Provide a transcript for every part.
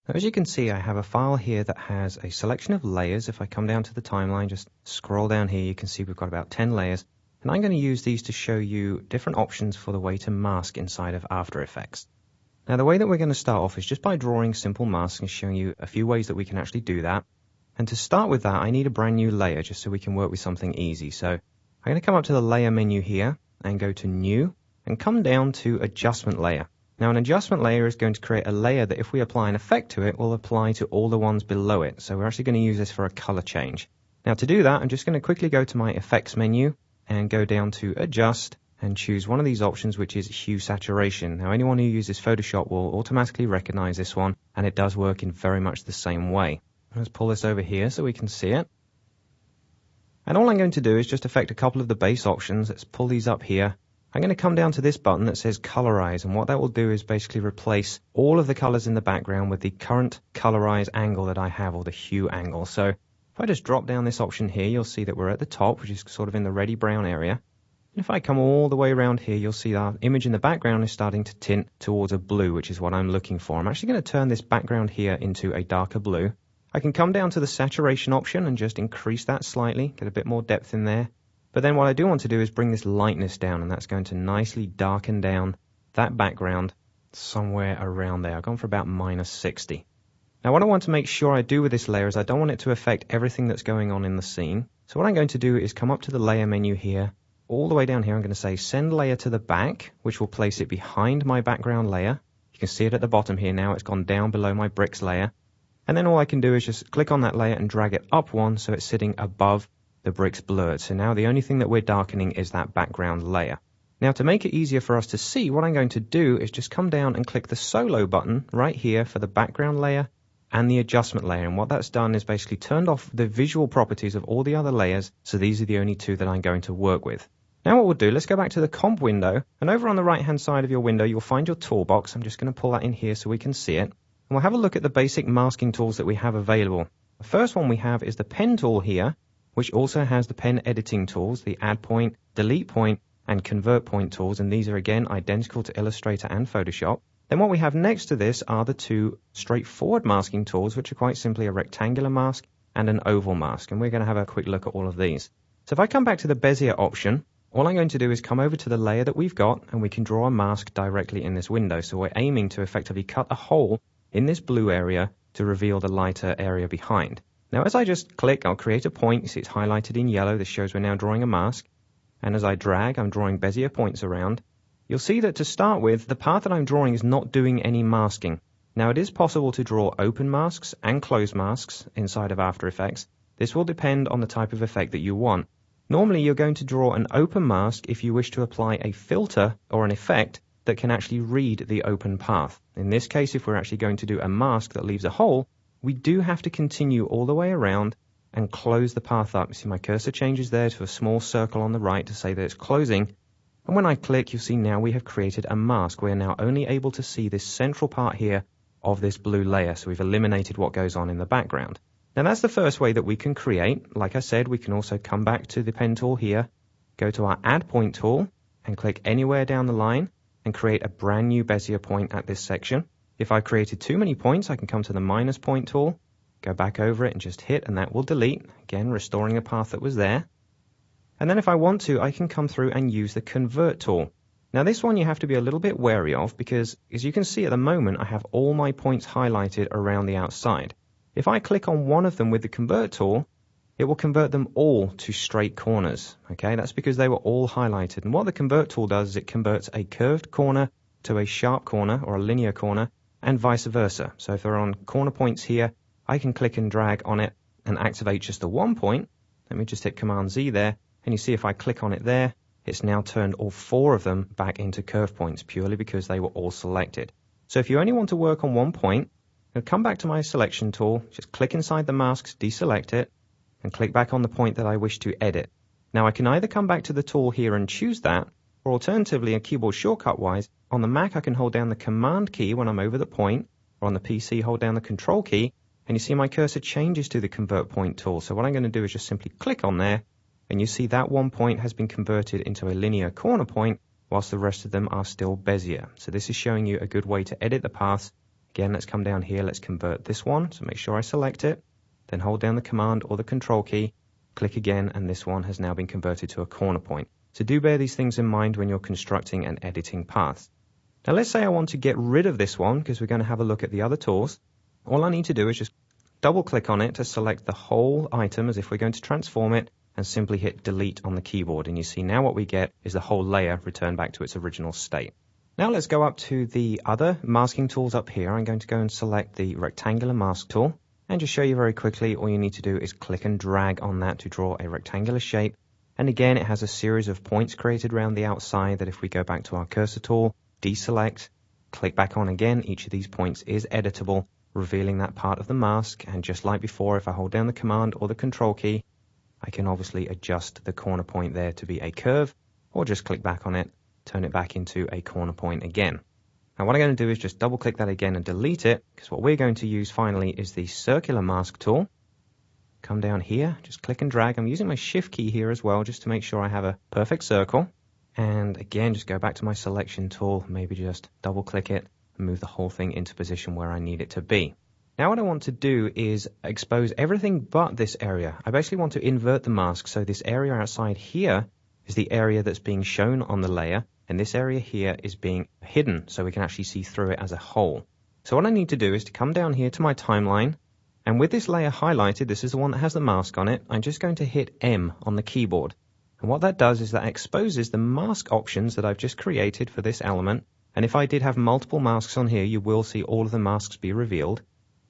As you can see, I have a file here that has a selection of layers. If I come down to the timeline, just scroll down here, you can see we've got about 10 layers. And I'm going to use these to show you different options for the way to mask inside of After Effects. Now, the way that we're going to start off is just by drawing simple masks and showing you a few ways that we can actually do that. And to start with that, I need a brand new layer just so we can work with something easy. So I'm going to come up to the layer menu here and go to New and come down to Adjustment Layer. Now, an adjustment layer is going to create a layer that if we apply an effect to it, will apply to all the ones below it. So we're actually going to use this for a color change. Now, to do that, I'm just going to quickly go to my Effects menu and go down to Adjust and choose one of these options, which is Hue Saturation. Now, anyone who uses Photoshop will automatically recognize this one, and it does work in very much the same way. Let's pull this over here so we can see it. And all I'm going to do is just affect a couple of the base options. Let's pull these up here. I'm going to come down to this button that says Colorize, and what that will do is basically replace all of the colors in the background with the current colorize angle that I have, or the hue angle. So if I just drop down this option here, you'll see that we're at the top, which is sort of in the reddy brown area. And if I come all the way around here, you'll see our image in the background is starting to tint towards a blue, which is what I'm looking for. I'm actually going to turn this background here into a darker blue. I can come down to the saturation option and just increase that slightly, get a bit more depth in there. But then what I do want to do is bring this lightness down, and that's going to nicely darken down that background somewhere around there. I've gone for about -60. Now, what I want to make sure I do with this layer is I don't want it to affect everything that's going on in the scene. So what I'm going to do is come up to the layer menu here. All the way down here, I'm going to say Send Layer to the Back, which will place it behind my background layer. You can see it at the bottom here now. It's gone down below my bricks layer. And then all I can do is just click on that layer and drag it up one so it's sitting above the bricks blurred. So now the only thing that we're darkening is that background layer. Now, to make it easier for us to see, what I'm going to do is just come down and click the Solo button right here for the background layer and the adjustment layer. And what that's done is basically turned off the visual properties of all the other layers. So these are the only two that I'm going to work with. Now what we'll do, let's go back to the comp window, and over on the right hand side of your window you'll find your toolbox. I'm just going to pull that in here so we can see it, and we'll have a look at the basic masking tools that we have available. The first one we have is the pen tool here, which also has the pen editing tools, the add point, delete point, and convert point tools, and these are again identical to Illustrator and Photoshop. Then what we have next to this are the two straightforward masking tools, which are quite simply a rectangular mask and an oval mask, and we're going to have a quick look at all of these. So if I come back to the Bezier option, all I'm going to do is come over to the layer that we've got, and we can draw a mask directly in this window. So we're aiming to effectively cut a hole in this blue area to reveal the lighter area behind. Now, as I just click, I'll create a point. You see it's highlighted in yellow. This shows we're now drawing a mask. And as I drag, I'm drawing Bezier points around. You'll see that to start with, the path that I'm drawing is not doing any masking. Now, it is possible to draw open masks and closed masks inside of After Effects. This will depend on the type of effect that you want. Normally, you're going to draw an open mask if you wish to apply a filter or an effect that can actually read the open path. In this case, if we're actually going to do a mask that leaves a hole, we do have to continue all the way around and close the path up. You see my cursor changes there to a small circle on the right to say that it's closing. And when I click, you'll see now we have created a mask. We're now only able to see this central part here of this blue layer. So we've eliminated what goes on in the background. Now that's the first way that we can create. Like I said, we can also come back to the pen tool here, go to our add point tool and click anywhere down the line and create a brand new Bezier point at this section. If I created too many points, I can come to the minus point tool, go back over it and just hit, and that will delete, again restoring a path that was there. And then if I want to, I can come through and use the convert tool. Now this one you have to be a little bit wary of, because as you can see at the moment, I have all my points highlighted around the outside. If I click on one of them with the convert tool, it will convert them all to straight corners. Okay, that's because they were all highlighted. And what the convert tool does is it converts a curved corner to a sharp corner or a linear corner, and vice versa. So if they're on corner points here, I can click and drag on it and activate just the one point. Let me just hit Command Z there, and you see if I click on it there, it's now turned all four of them back into curve points purely because they were all selected. So if you only want to work on one point, I'll come back to my selection tool, just click inside the masks, deselect it, and click back on the point that I wish to edit. Now I can either come back to the tool here and choose that, or alternatively, a keyboard shortcut wise, on the Mac I can hold down the Command key when I'm over the point, or on the PC hold down the Control key, and you see my cursor changes to the Convert Point tool. So what I'm going to do is just simply click on there, and you see that one point has been converted into a linear corner point, whilst the rest of them are still Bezier. So this is showing you a good way to edit the paths. Again, let's come down here, let's convert this one, so make sure I select it, then hold down the Command or the Control key, click again, and this one has now been converted to a corner point. So do bear these things in mind when you're constructing and editing paths. Now let's say I want to get rid of this one, because we're going to have a look at the other tools. All I need to do is just double click on it to select the whole item as if we're going to transform it, and simply hit delete on the keyboard, and you see now what we get is the whole layer returned back to its original state. Now let's go up to the other masking tools up here. I'm going to go and select the rectangular mask tool, and just show you very quickly, all you need to do is click and drag on that to draw a rectangular shape. And again, it has a series of points created around the outside that if we go back to our cursor tool, deselect, click back on again, each of these points is editable, revealing that part of the mask. And just like before, if I hold down the Command or the Control key, I can obviously adjust the corner point there to be a curve, or just click back on it, turn it back into a corner point again. Now what I'm going to do is just double click that again and delete it, because what we're going to use finally is the circular mask tool. Come down here, just click and drag. I'm using my Shift key here as well, just to make sure I have a perfect circle. And again, just go back to my selection tool, maybe just double click it and move the whole thing into position where I need it to be. Now what I want to do is expose everything but this area. I basically want to invert the mask, so this area outside here is the area that's being shown on the layer, and this area here is being hidden, so we can actually see through it as a whole. So what I need to do is to come down here to my timeline, and with this layer highlighted, this is the one that has the mask on it, I'm just going to hit M on the keyboard. And what that does is that exposes the mask options that I've just created for this element. And if I did have multiple masks on here, you will see all of the masks be revealed.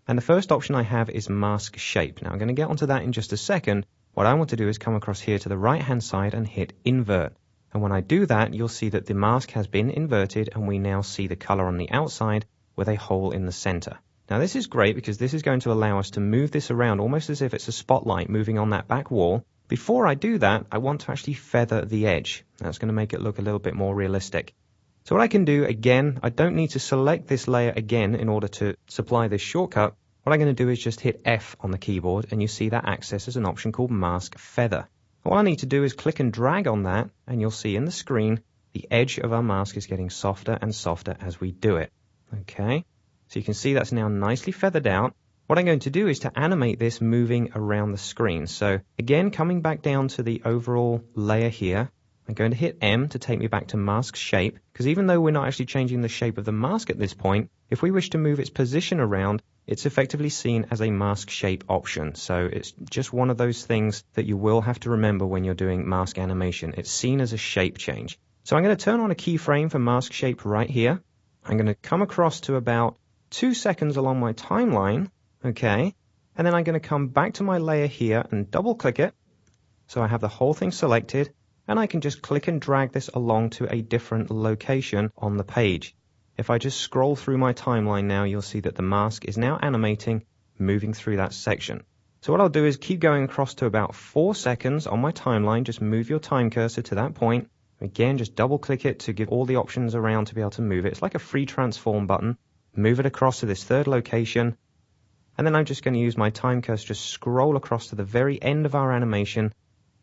And the first option I have is mask shape. Now I'm going to get onto that in just a second. What I want to do is come across here to the right hand side and hit invert. And when I do that, you'll see that the mask has been inverted, and we now see the color on the outside with a hole in the center. Now this is great because this is going to allow us to move this around almost as if it's a spotlight moving on that back wall. Before I do that, I want to actually feather the edge. That's going to make it look a little bit more realistic. So what I can do, again, I don't need to select this layer again in order to supply this shortcut. What I'm going to do is just hit F on the keyboard, and you see that accesses an option called Mask Feather. All I need to do is click and drag on that, and you'll see in the screen the edge of our mask is getting softer and softer as we do it. Okay, so you can see that's now nicely feathered out. What I'm going to do is to animate this moving around the screen. So again, coming back down to the overall layer here, I'm going to hit M to take me back to mask shape, because even though we're not actually changing the shape of the mask at this point, if we wish to move its position around, it's effectively seen as a mask shape option. So it's just one of those things that you will have to remember when you're doing mask animation. It's seen as a shape change. So I'm going to turn on a keyframe for mask shape right here. I'm going to come across to about 2 seconds along my timeline. Okay, and then I'm going to come back to my layer here and double click it. So I have the whole thing selected, and I can just click and drag this along to a different location on the page. If I just scroll through my timeline now, you'll see that the mask is now animating, moving through that section. So what I'll do is keep going across to about 4 seconds on my timeline. Just move your time cursor to that point. Again, just double click it to give all the options around to be able to move it. It's like a free transform button. Move it across to this third location. And then I'm just going to use my time cursor to scroll across to the very end of our animation.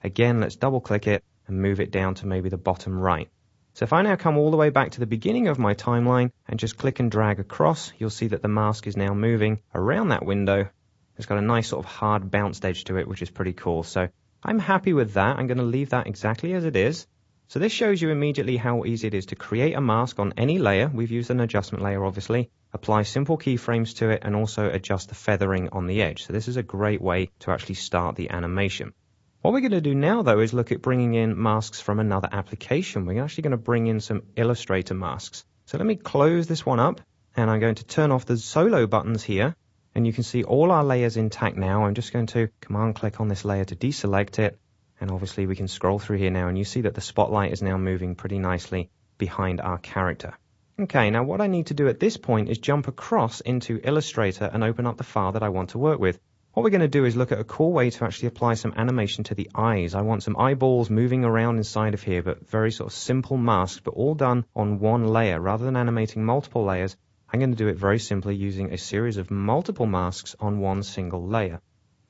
Again, let's double click it and move it down to maybe the bottom right. So if I now come all the way back to the beginning of my timeline and just click and drag across, you'll see that the mask is now moving around that window. It's got a nice sort of hard bounced edge to it, which is pretty cool. So I'm happy with that. I'm going to leave that exactly as it is. So this shows you immediately how easy it is to create a mask on any layer. We've used an adjustment layer, obviously. Apply simple keyframes to it and also adjust the feathering on the edge. So this is a great way to actually start the animation. What we're going to do now, though, is look at bringing in masks from another application. We're actually going to bring in some Illustrator masks. So let me close this one up, and I'm going to turn off the solo buttons here. And you can see all our layers intact now. I'm just going to command click on this layer to deselect it. And obviously we can scroll through here now, and you see that the spotlight is now moving pretty nicely behind our character. Okay, now what I need to do at this point is jump across into Illustrator and open up the file that I want to work with. What we're going to do is look at a cool way to actually apply some animation to the eyes. I want some eyeballs moving around inside of here, but very sort of simple masks, but all done on one layer. Rather than animating multiple layers, I'm going to do it very simply using a series of multiple masks on one single layer.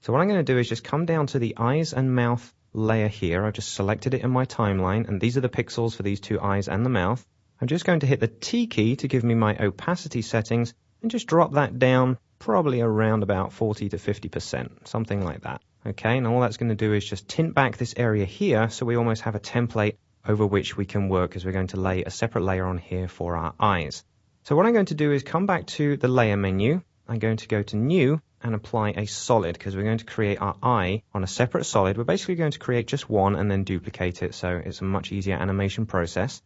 So what I'm going to do is just come down to the eyes and mouth layer here. I've just selected it in my timeline, and these are the pixels for these two eyes and the mouth. I'm just going to hit the T key to give me my opacity settings, and just drop that down probably around about 40 to 50%, something like that. Okay, and all that's going to do is just tint back this area here so we almost have a template over which we can work, as we're going to lay a separate layer on here for our eyes. So what I'm going to do is come back to the layer menu. I'm going to go to new and apply a solid, because we're going to create our eye on a separate solid. We're basically going to create just one and then duplicate it, so it's a much easier animation process.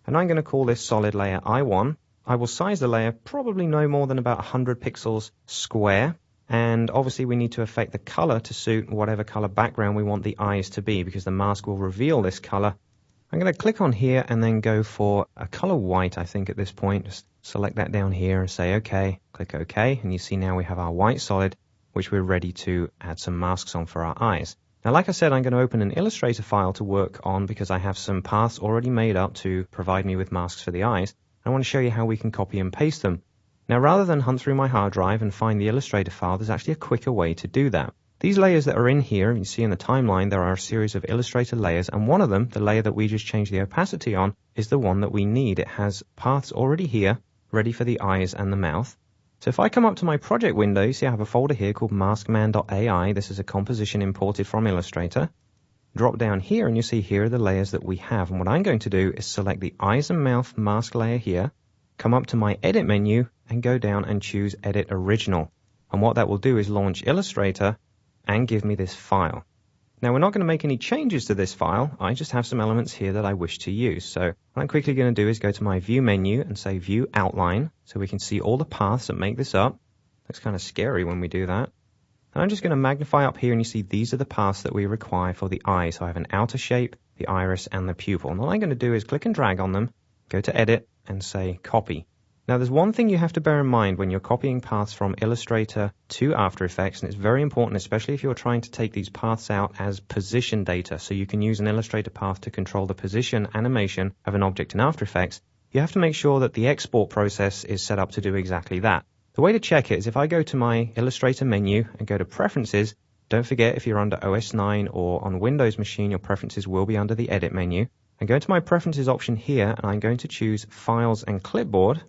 And I'm going to call this solid layer I1. I will size the layer probably no more than about 100 pixels square. And obviously we need to affect the color to suit whatever color background we want the eyes to be, because the mask will reveal this color. I'm going to click on here and then go for a color white, I think, at this point. Just select that down here and say OK, click OK, and you see now we have our white solid, which we're ready to add some masks on for our eyes. Now, like I said, I'm going to open an Illustrator file to work on because I have some paths already made up to provide me with masks for the eyes. I want to show you how we can copy and paste them. Now, rather than hunt through my hard drive and find the Illustrator file, there's actually a quicker way to do that. These layers that are in here, you see in the timeline, there are a series of Illustrator layers, and one of them, the layer that we just changed the opacity on, is the one that we need. It has paths already here, ready for the eyes and the mouth. So if I come up to my project window, you see I have a folder here called maskman.ai. This is a composition imported from Illustrator. Drop down here and you see here are the layers that we have. And what I'm going to do is select the eyes and mouth mask layer here, come up to my edit menu and go down and choose edit original. And what that will do is launch Illustrator and give me this file. Now, we're not going to make any changes to this file. I just have some elements here that I wish to use. So what I'm quickly going to do is go to my view menu and say view outline, so we can see all the paths that make this up. Looks kind of scary when we do that. And I'm just going to magnify up here and you see these are the paths that we require for the eye. So I have an outer shape, the iris and the pupil. And all I'm going to do is click and drag on them, go to edit and say copy. Now, there's one thing you have to bear in mind when you're copying paths from Illustrator to After Effects, and it's very important, especially if you're trying to take these paths out as position data, so you can use an Illustrator path to control the position animation of an object in After Effects. You have to make sure that the export process is set up to do exactly that. The way to check it is if I go to my Illustrator menu and go to Preferences, don't forget if you're under OS 9 or on Windows machine, your preferences will be under the Edit menu. And go to my Preferences option here, and I'm going to choose Files and Clipboard.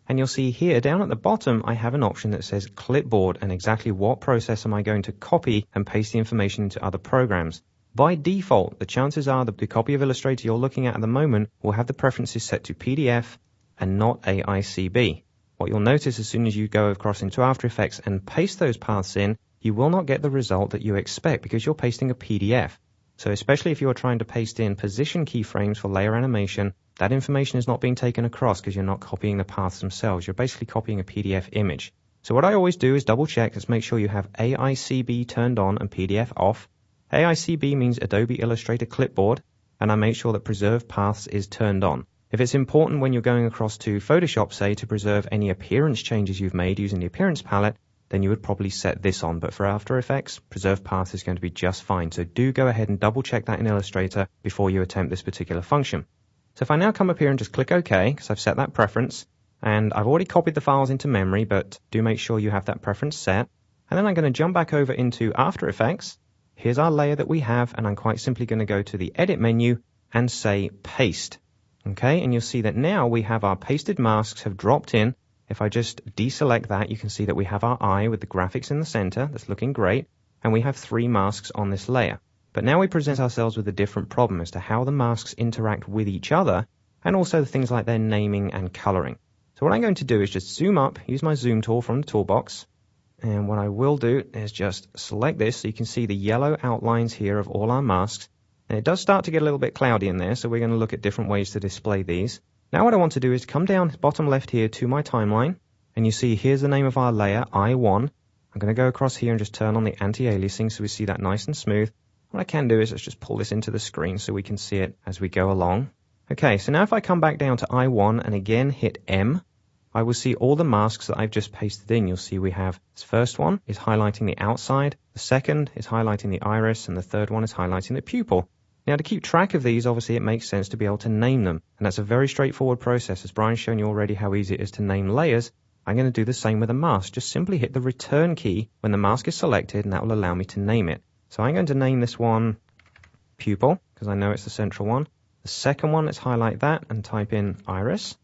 And you'll see here down at the bottom, I have an option that says clipboard and exactly what process am I going to copy and paste the information into other programs. By default, the chances are that the copy of Illustrator you're looking at the moment will have the preferences set to PDF and not AICB. What you'll notice as soon as you go across into After Effects and paste those paths in, you will not get the result that you expect because you're pasting a PDF. So especially if you're trying to paste in position keyframes for layer animation, that information is not being taken across because you're not copying the paths themselves. You're basically copying a PDF image. So what I always do is double check. Let's make sure you have AICB turned on and PDF off. AICB means Adobe Illustrator Clipboard, and I make sure that Preserve Paths is turned on. If it's important when you're going across to Photoshop, say, to preserve any appearance changes you've made using the Appearance palette, then you would probably set this on. But for After Effects, Preserve Paths is going to be just fine. So do go ahead and double check that in Illustrator before you attempt this particular function. So if I now come up here and just click OK, because I've set that preference, and I've already copied the files into memory, but do make sure you have that preference set. And then I'm going to jump back over into After Effects. Here's our layer that we have, and I'm quite simply going to go to the Edit menu and say Paste. Okay, and you'll see that now we have our pasted masks have dropped in. If I just deselect that, you can see that we have our eye with the graphics in the center. That's looking great. And we have 3 masks on this layer. But now we present ourselves with a different problem as to how the masks interact with each other, and also things like their naming and coloring. So what I'm going to do is just zoom up, use my zoom tool from the toolbox, and what I will do is just select this so you can see the yellow outlines here of all our masks. And it does start to get a little bit cloudy in there, so we're going to look at different ways to display these. Now what I want to do is come down bottom left here to my timeline, and you see here's the name of our layer, I1. I'm going to go across here and just turn on the anti-aliasing so we see that nice and smooth. What I can do is let's just pull this into the screen so we can see it as we go along. Okay, so now if I come back down to I1 and again hit M, I will see all the masks that I've just pasted in. You'll see we have this first one is highlighting the outside, the second is highlighting the iris, and the third one is highlighting the pupil. Now to keep track of these, obviously it makes sense to be able to name them. And that's a very straightforward process. As Brian's shown you already how easy it is to name layers, I'm going to do the same with a mask. Just simply hit the return key when the mask is selected and that will allow me to name it. So I'm going to name this one Pupil, because I know it's the central one. The second one, let's highlight that and type in Iris.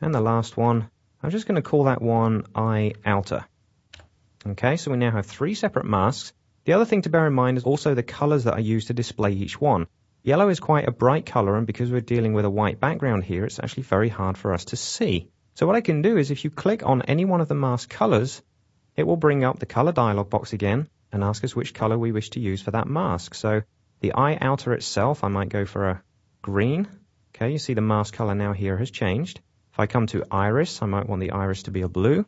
And the last one, I'm just going to call that one eye outer. Okay, so we now have 3 separate masks. The other thing to bear in mind is also the colors that I use to display each one. Yellow is quite a bright color, and because we're dealing with a white background here, it's actually very hard for us to see. So what I can do is if you click on any one of the mask colors, it will bring up the color dialog box again and ask us which color we wish to use for that mask. So the eye outer itself, I might go for a green. Okay, you see the mask color now here has changed. If I come to iris, I might want the iris to be a blue.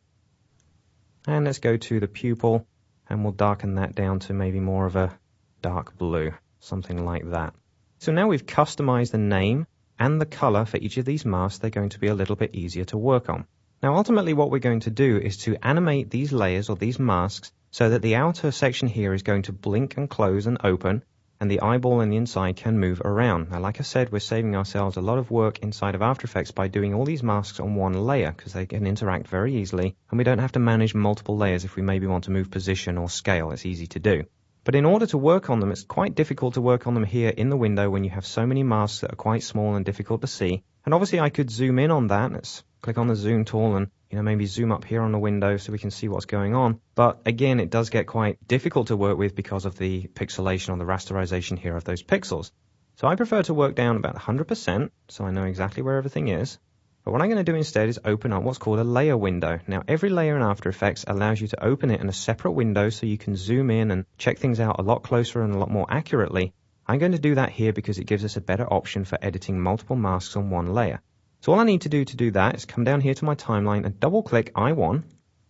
And let's go to the pupil, and we'll darken that down to maybe more of a dark blue, something like that. So now we've customized the name and the color for each of these masks. They're going to be a little bit easier to work on. Now ultimately what we're going to do is to animate these layers or these masks so that the outer section here is going to blink and close and open, and the eyeball on the inside can move around. Now like I said, we're saving ourselves a lot of work inside of After Effects by doing all these masks on one layer because they can interact very easily, and we don't have to manage multiple layers if we maybe want to move position or scale. It's easy to do. But in order to work on them, it's quite difficult to work on them here in the window when you have so many masks that are quite small and difficult to see. And obviously I could zoom in on that. Let's click on the zoom tool and maybe zoom up here on the window so we can see what's going on. But again, it does get quite difficult to work with because of the pixelation or the rasterization here of those pixels. So I prefer to work down about 100% so I know exactly where everything is. But what I'm going to do instead is open up what's called a layer window. Now every layer in After Effects allows you to open it in a separate window so you can zoom in and check things out a lot closer and a lot more accurately. I'm going to do that here because it gives us a better option for editing multiple masks on one layer. So all I need to do that is come down here to my timeline and double click I1,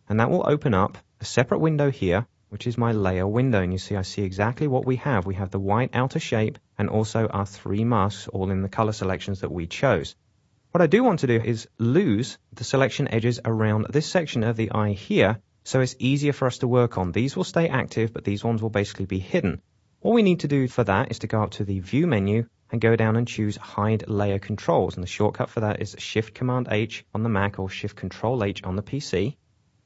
and that will open up a separate window here, which is my layer window. And you see I see exactly what we have. We have the white outer shape and also our 3 masks all in the color selections that we chose. What I do want to do is lose the selection edges around this section of the eye here, so it's easier for us to work on. These will stay active, but these ones will basically be hidden. All we need to do for that is to go up to the View menu and go down and choose Hide Layer Controls. And the shortcut for that is Shift-Command-H on the Mac or Shift-Control-H on the PC.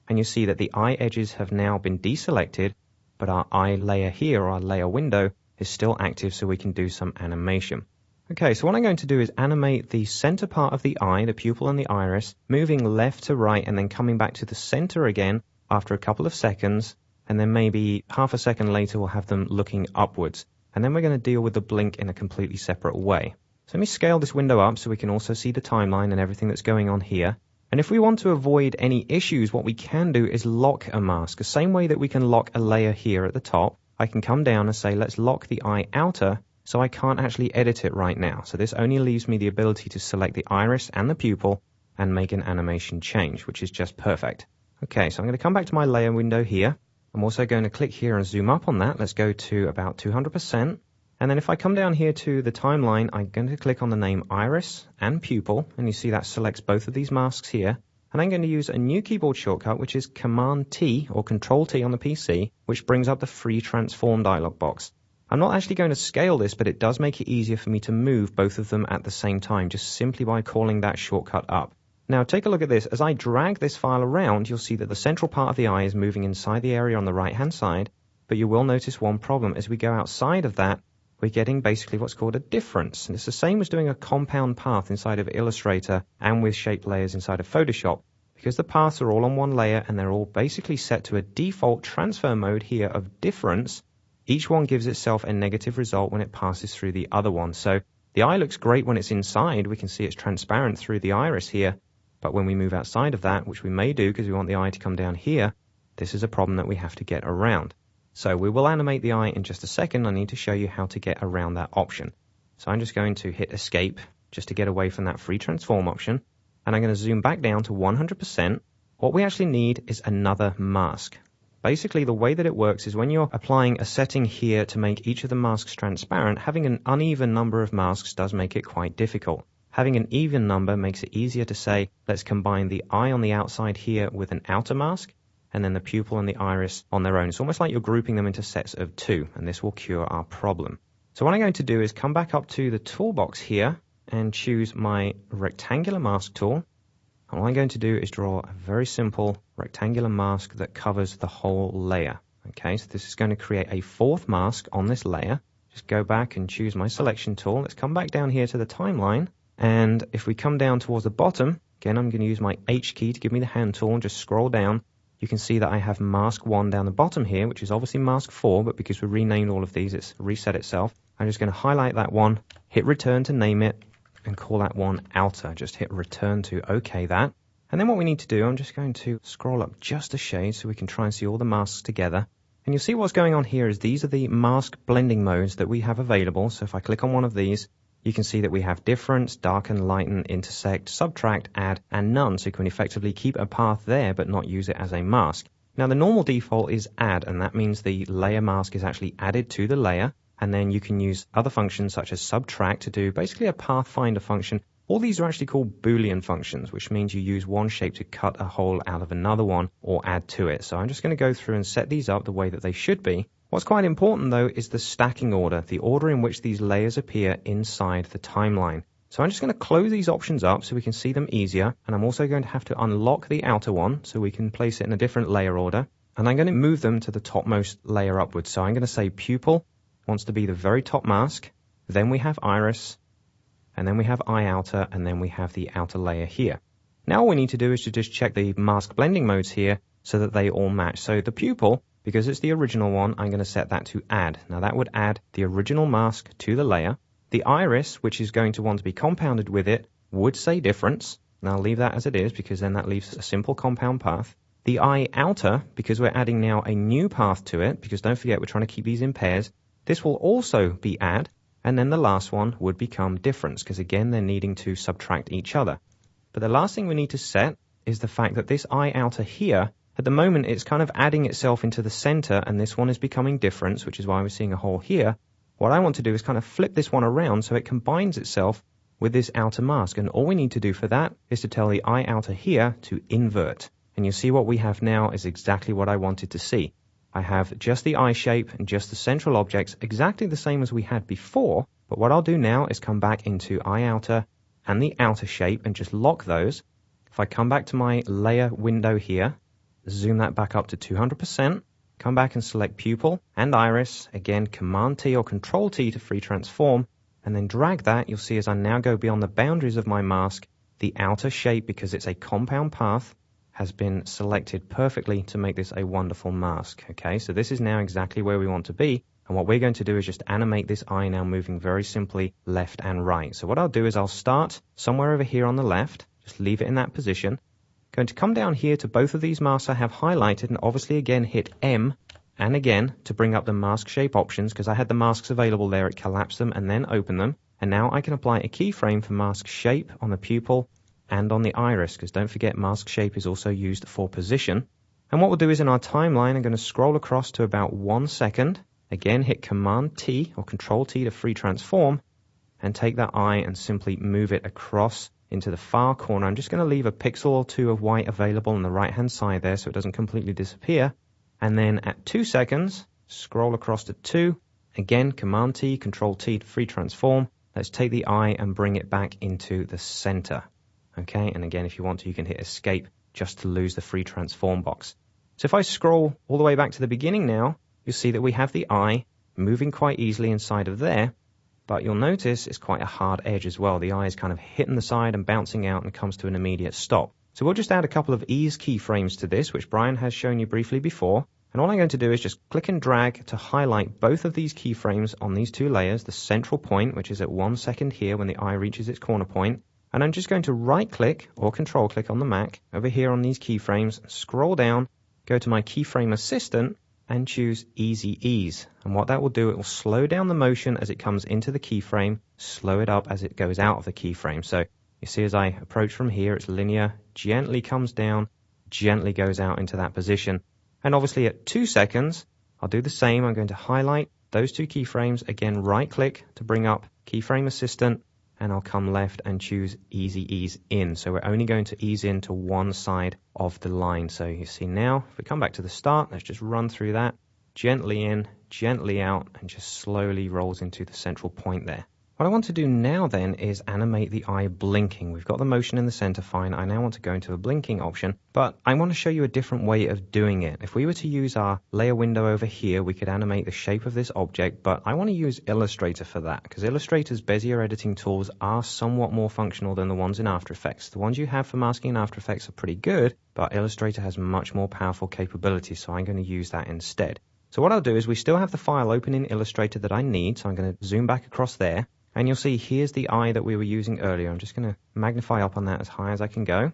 And you see that the eye edges have now been deselected, but our eye layer here, or our layer window, is still active so we can do some animation. Okay, so what I'm going to do is animate the center part of the eye, the pupil and the iris, moving left to right and then coming back to the center again after a couple of seconds, and then maybe half a second later we'll have them looking upwards. And then we're going to deal with the blink in a completely separate way. So let me scale this window up so we can also see the timeline and everything that's going on here. And if we want to avoid any issues, what we can do is lock a mask. The same way that we can lock a layer here at the top, I can come down and say let's lock the eye outer, so I can't actually edit it right now. So this only leaves me the ability to select the iris and the pupil and make an animation change, which is just perfect. Okay, so I'm going to come back to my layer window here. I'm also going to click here and zoom up on that. Let's go to about 200%. And then if I come down here to the timeline, I'm going to click on the name iris and pupil. And you see that selects both of these masks here. And I'm going to use a new keyboard shortcut, which is Command-T or Control-T on the PC, which brings up the Free Transform dialog box. I'm not actually going to scale this, but it does make it easier for me to move both of them at the same time, just simply by calling that shortcut up. Now take a look at this. As I drag this file around, you'll see that the central part of the eye is moving inside the area on the right-hand side, but you will notice one problem. As we go outside of that, we're getting basically what's called a difference. And it's the same as doing a compound path inside of Illustrator and with shape layers inside of Photoshop. Because the paths are all on one layer and they're all basically set to a default transfer mode here of difference, each one gives itself a negative result when it passes through the other one. So the eye looks great when it's inside. We can see it's transparent through the iris here. But when we move outside of that, which we may do because we want the eye to come down here, this is a problem that we have to get around. So we will animate the eye in just a second. I need to show you how to get around that option. So I'm just going to hit Escape just to get away from that Free Transform option. And I'm going to zoom back down to 100%. What we actually need is another mask. Basically, the way that it works is when you're applying a setting here to make each of the masks transparent, having an uneven number of masks does make it quite difficult. Having an even number makes it easier to say, let's combine the eye on the outside here with an outer mask, and then the pupil and the iris on their own. It's almost like you're grouping them into sets of 2, and this will cure our problem. So what I'm going to do is come back up to the toolbox here and choose my rectangular mask tool. And all I'm going to do is draw a very simple rectangular mask that covers the whole layer. Okay, so this is going to create a 4th mask on this layer. Just go back and choose my selection tool. Let's come back down here to the timeline. And if we come down towards the bottom, Again, I'm going to use my H key to give me the hand tool and just scroll down. You can see that I have mask 1 down the bottom here, which is obviously mask 4, but because we renamed all of these, it's reset itself. I'm just going to highlight that one, hit return to name it, and call that one outer. Just hit return to OK that. And then what we need to do, I'm just going to scroll up just a shade so we can try and see all the masks together. And you'll see what's going on here is these are the mask blending modes that we have available. So if I click on one of these, you can see that we have difference, darken, lighten, intersect, subtract, add, and none. So you can effectively keep a path there, but not use it as a mask. Now the normal default is add, and that means the layer mask is actually added to the layer. And then you can use other functions such as subtract to do basically a pathfinder function. All these are actually called Boolean functions, which means you use one shape to cut a hole out of another one or add to it. So I'm just going to go through and set these up the way that they should be. What's quite important though is the stacking order, the order in which these layers appear inside the timeline. So I'm just going to close these options up so we can see them easier. And I'm also going to have to unlock the outer one so we can place it in a different layer order. And I'm going to move them to the topmost layer upwards. So I'm going to say pupil wants to be the very top mask. Then we have iris. And then we have eye outer. And then we have the outer layer here. Now all we need to do is to just check the mask blending modes here so that they all match. So the pupil, because it's the original one, I'm going to set that to add. Now that would add the original mask to the layer. The iris, which is going to want to be compounded with it, would say difference. And I'll leave that as it is because then that leaves a simple compound path. The eye outer, because we're adding now a new path to it, because don't forget we're trying to keep these in pairs, this will also be add. And then the last one would become difference, because again they're needing to subtract each other. But the last thing we need to set is the fact that this eye outer here, at the moment, it's kind of adding itself into the center, and this one is becoming difference, which is why we're seeing a hole here. What I want to do is kind of flip this one around so it combines itself with this outer mask. And all we need to do for that is to tell the eye outer here to invert. And you'll see what we have now is exactly what I wanted to see. I have just the eye shape and just the central objects exactly the same as we had before. But what I'll do now is come back into eye outer and the outer shape and just lock those. If I come back to my layer window here, zoom that back up to 200%, come back and select pupil and iris, again Command T or Control T to free transform, and then drag that. You'll see as I now go beyond the boundaries of my mask, the outer shape, because it's a compound path, has been selected perfectly to make this a wonderful mask. Okay, so this is now exactly where we want to be, and what we're going to do is just animate this eye now moving very simply left and right. So what I'll do is I'll start somewhere over here on the left, just leave it in that position. Going to come down here to both of these masks I have highlighted and obviously again hit M and again to bring up the mask shape options, because I had the masks available there, it collapsed them and then opened them. And now I can apply a keyframe for mask shape on the pupil and on the iris, because don't forget mask shape is also used for position. And what we'll do is in our timeline, I'm going to scroll across to about 1 second. Again, hit Command T or Control T to free transform and take that eye and simply move it across into the far corner. I'm just going to leave a pixel or two of white available on the right hand side there so it doesn't completely disappear. And then at 2 seconds, scroll across to 2. Again, Command T, Control T to free transform. Let's take the eye and bring it back into the center. Okay, and again, if you want to, you can hit Escape just to lose the free transform box. So if I scroll all the way back to the beginning now, you'll see that we have the eye moving quite easily inside of there. But you'll notice it's quite a hard edge as well. The eye is kind of hitting the side and bouncing out and comes to an immediate stop. So we'll just add a couple of ease keyframes to this, which Brian has shown you briefly before. And all I'm going to do is just click and drag to highlight both of these keyframes on these two layers, the central point, which is at 1 second here when the eye reaches its corner point. And I'm just going to right click or control click on the Mac over here on these keyframes, scroll down, go to my keyframe assistant, and choose Easy Ease. And what that will do, it will slow down the motion as it comes into the keyframe, slow it up as it goes out of the keyframe. So you see as I approach from here, it's linear, gently comes down, gently goes out into that position. And obviously at 2 seconds, I'll do the same. I'm going to highlight those two keyframes, again right click to bring up Keyframe Assistant, and I'll come left and choose Easy Ease In. So we're only going to ease into one side of the line. So you see now, if we come back to the start, let's just run through that. Gently in, gently out, and just slowly rolls into the central point there. What I want to do now then is animate the eye blinking. We've got the motion in the center fine. I now want to go into a blinking option, but I want to show you a different way of doing it. If we were to use our layer window over here, we could animate the shape of this object, but I want to use Illustrator for that because Illustrator's Bezier editing tools are somewhat more functional than the ones in After Effects. The ones you have for masking in After Effects are pretty good, but Illustrator has much more powerful capabilities, so I'm going to use that instead. So what I'll do is we still have the file open in Illustrator that I need, so I'm going to zoom back across there. And you'll see here's the eye that we were using earlier. I'm just going to magnify up on that as high as I can go.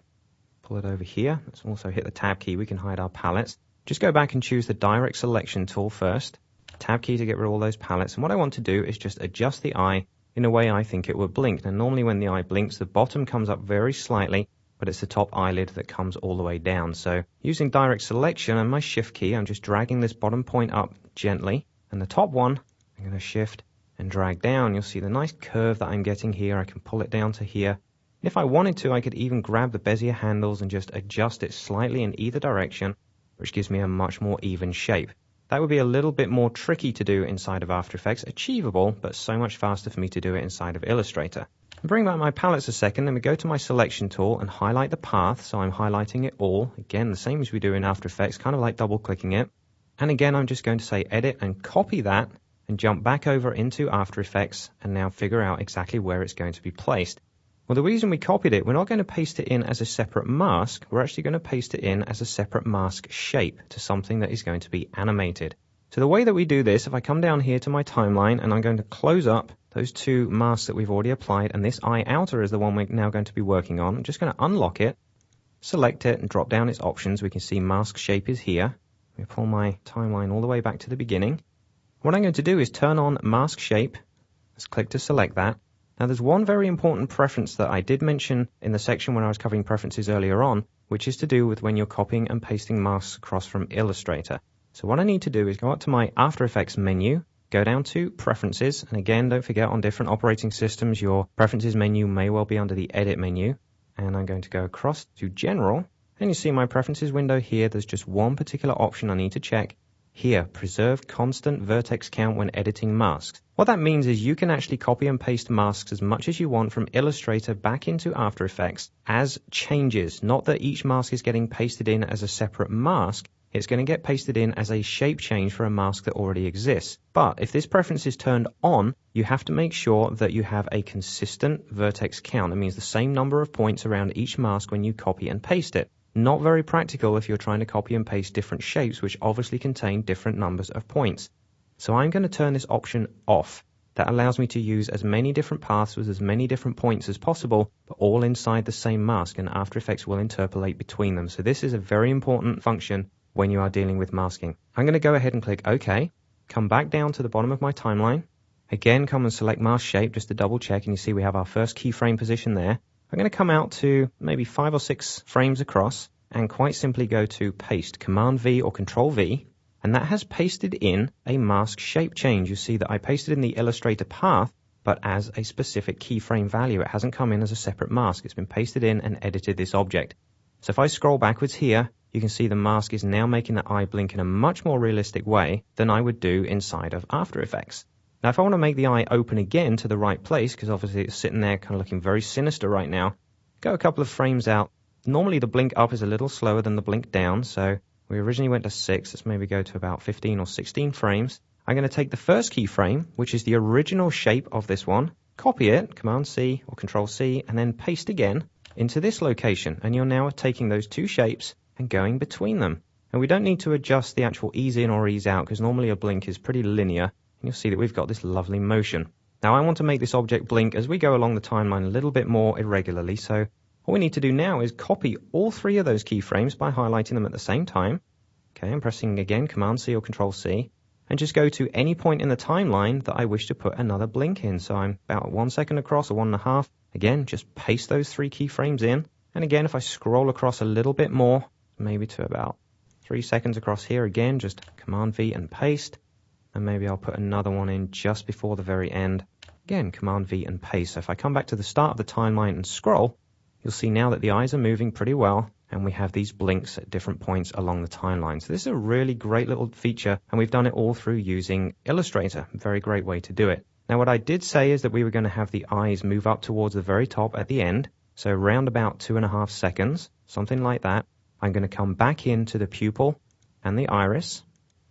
Pull it over here. Let's also hit the tab key. We can hide our palettes. Just go back and choose the direct selection tool first. Tab key to get rid of all those palettes. And what I want to do is just adjust the eye in a way I think it would blink. Now normally when the eye blinks, the bottom comes up very slightly, but it's the top eyelid that comes all the way down. So using direct selection and my shift key, I'm just dragging this bottom point up gently. And the top one, I'm going to shift and drag down. You'll see the nice curve that I'm getting here. I can pull it down to here. If I wanted to, I could even grab the Bezier handles and just adjust it slightly in either direction, which gives me a much more even shape. That would be a little bit more tricky to do inside of After Effects, achievable, but so much faster for me to do it inside of Illustrator. Bring back my palettes a second, then we go to my selection tool and highlight the path, so I'm highlighting it all. Again, the same as we do in After Effects, kind of like double clicking it. And again, I'm just going to say edit and copy that and jump back over into After Effects and now figure out exactly where it's going to be placed. Well, the reason we copied it, we're not going to paste it in as a separate mask. We're actually going to paste it in as a separate mask shape to something that is going to be animated. So the way that we do this, if I come down here to my timeline and I'm going to close up those two masks that we've already applied, and this eye outer is the one we're now going to be working on. I'm just going to unlock it, select it, and drop down its options. We can see mask shape is here. Let me pull my timeline all the way back to the beginning. What I'm going to do is turn on mask shape. Let's click to select that. Now there's one very important preference that I did mention in the section when I was covering preferences earlier on, which is to do with when you're copying and pasting masks across from Illustrator. So what I need to do is go up to my After Effects menu, go down to Preferences, and again, don't forget on different operating systems, your Preferences menu may well be under the Edit menu. And I'm going to go across to General, and you see my Preferences window here. There's just one particular option I need to check. Here, preserve constant vertex count when editing masks. What that means is you can actually copy and paste masks as much as you want from Illustrator back into After Effects as changes. Not that each mask is getting pasted in as a separate mask. It's going to get pasted in as a shape change for a mask that already exists. But if this preference is turned on, you have to make sure that you have a consistent vertex count. That means the same number of points around each mask when you copy and paste it. Not very practical if you're trying to copy and paste different shapes which obviously contain different numbers of points. So I'm going to turn this option off. That allows me to use as many different paths with as many different points as possible, but all inside the same mask, and After Effects will interpolate between them. So this is a very important function when you are dealing with masking. I'm going to go ahead and click OK, come back down to the bottom of my timeline, again come and select mask shape just to double check, and you see we have our first keyframe position there. I'm going to come out to maybe 5 or 6 frames across and quite simply go to Paste, Command V or Control V, and that has pasted in a mask shape change. You see that I pasted in the Illustrator path, but as a specific keyframe value. It hasn't come in as a separate mask. It's been pasted in and edited this object. So if I scroll backwards here, you can see the mask is now making the eye blink in a much more realistic way than I would do inside of After Effects. Now, if I want to make the eye open again to the right place, because obviously it's sitting there kind of looking very sinister right now, go a couple of frames out. Normally the blink up is a little slower than the blink down, so we originally went to 6. Let's maybe go to about 15 or 16 frames. I'm going to take the first keyframe, which is the original shape of this one, copy it, Command C or Control C, and then paste again into this location. And you're now taking those two shapes and going between them. And we don't need to adjust the actual ease in or ease out, because normally a blink is pretty linear. And you'll see that we've got this lovely motion. Now I want to make this object blink as we go along the timeline a little bit more irregularly, so what we need to do now is copy all 3 of those keyframes by highlighting them at the same time. Okay, I'm pressing again Command C or Control C, and just go to any point in the timeline that I wish to put another blink in. So I'm about 1 second across or 1.5. Again, just paste those 3 keyframes in. And again, if I scroll across a little bit more, maybe to about 3 seconds across here, again, just Command V and paste. And maybe I'll put another one in just before the very end. Again, Command V and paste. So if I come back to the start of the timeline and scroll, you'll see now that the eyes are moving pretty well, and we have these blinks at different points along the timeline. So this is a really great little feature, and we've done it all through using Illustrator. Very great way to do it. Now what I did say is that we were going to have the eyes move up towards the very top at the end, so around about 2.5 seconds, something like that. I'm going to come back into the pupil and the iris,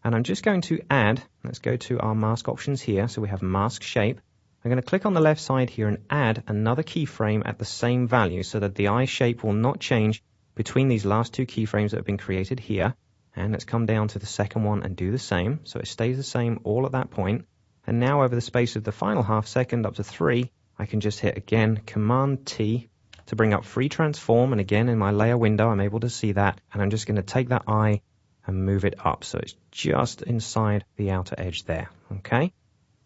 and I'm just going to add, let's go to our mask options here, so we have mask shape. I'm going to click on the left side here and add another keyframe at the same value so that the eye shape will not change between these last two keyframes that have been created here. And let's come down to the second one and do the same, so it stays the same all at that point. And now over the space of the final half second up to 3, I can just hit again Command T to bring up free transform, and again in my layer window I'm able to see that, and I'm just going to take that eye and move it up so it's just inside the outer edge there. Okay,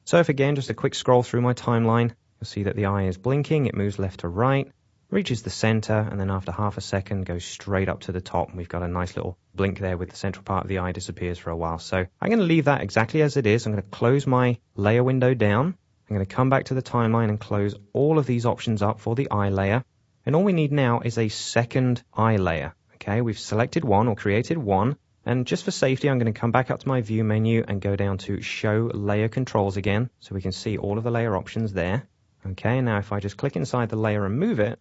so if again just a quick scroll through my timeline, you'll see that the eye is blinking, it moves left to right, reaches the center, and then after half a second goes straight up to the top, and we've got a nice little blink there with the central part of the eye disappears for a while. So I'm going to leave that exactly as it is. I'm going to close my layer window down. I'm going to come back to the timeline and close all of these options up for the eye layer. And all we need now is a second eye layer. Okay, we've selected one or created one. And just for safety, I'm going to come back up to my view menu and go down to show layer controls again, so we can see all of the layer options there. Okay, now if I just click inside the layer and move it,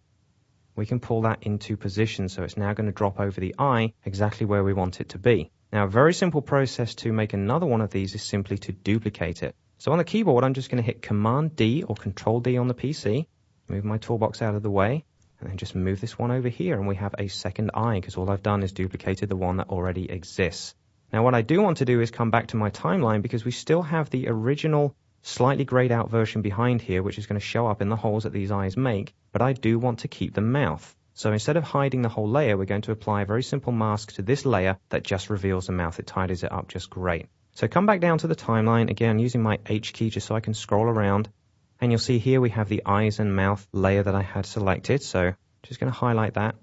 we can pull that into position, so it's now going to drop over the eye exactly where we want it to be. Now a very simple process to make another one of these is simply to duplicate it. So on the keyboard I'm just going to hit Command D or Control D on the PC, move my toolbox out of the way, and then just move this one over here, and we have a second eye because all I've done is duplicated the one that already exists. Now what I do want to do is come back to my timeline because we still have the original slightly grayed out version behind here, which is going to show up in the holes that these eyes make, but I do want to keep the mouth. So instead of hiding the whole layer, we're going to apply a very simple mask to this layer that just reveals the mouth. It tidies it up just great. So come back down to the timeline, again using my H key just so I can scroll around, and you'll see here we have the eyes and mouth layer that I had selected, so just going to highlight that.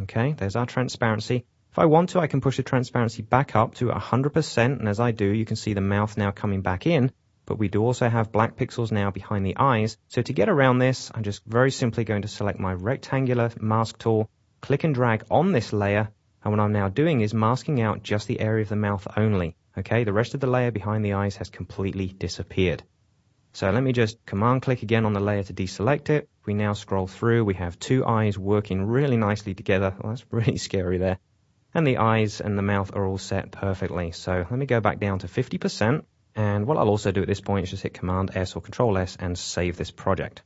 Okay, there's our transparency. If I want to, I can push the transparency back up to 100%, and as I do, you can see the mouth now coming back in, but we do also have black pixels now behind the eyes. So to get around this, I'm just very simply going to select my rectangular mask tool, click and drag on this layer, and what I'm now doing is masking out just the area of the mouth only. Okay, the rest of the layer behind the eyes has completely disappeared. So let me just command click again on the layer to deselect it. If we now scroll through, we have two eyes working really nicely together. Well, that's really scary there. And the eyes and the mouth are all set perfectly. So let me go back down to 50%. And what I'll also do at this point is just hit Command S or Control S and save this project.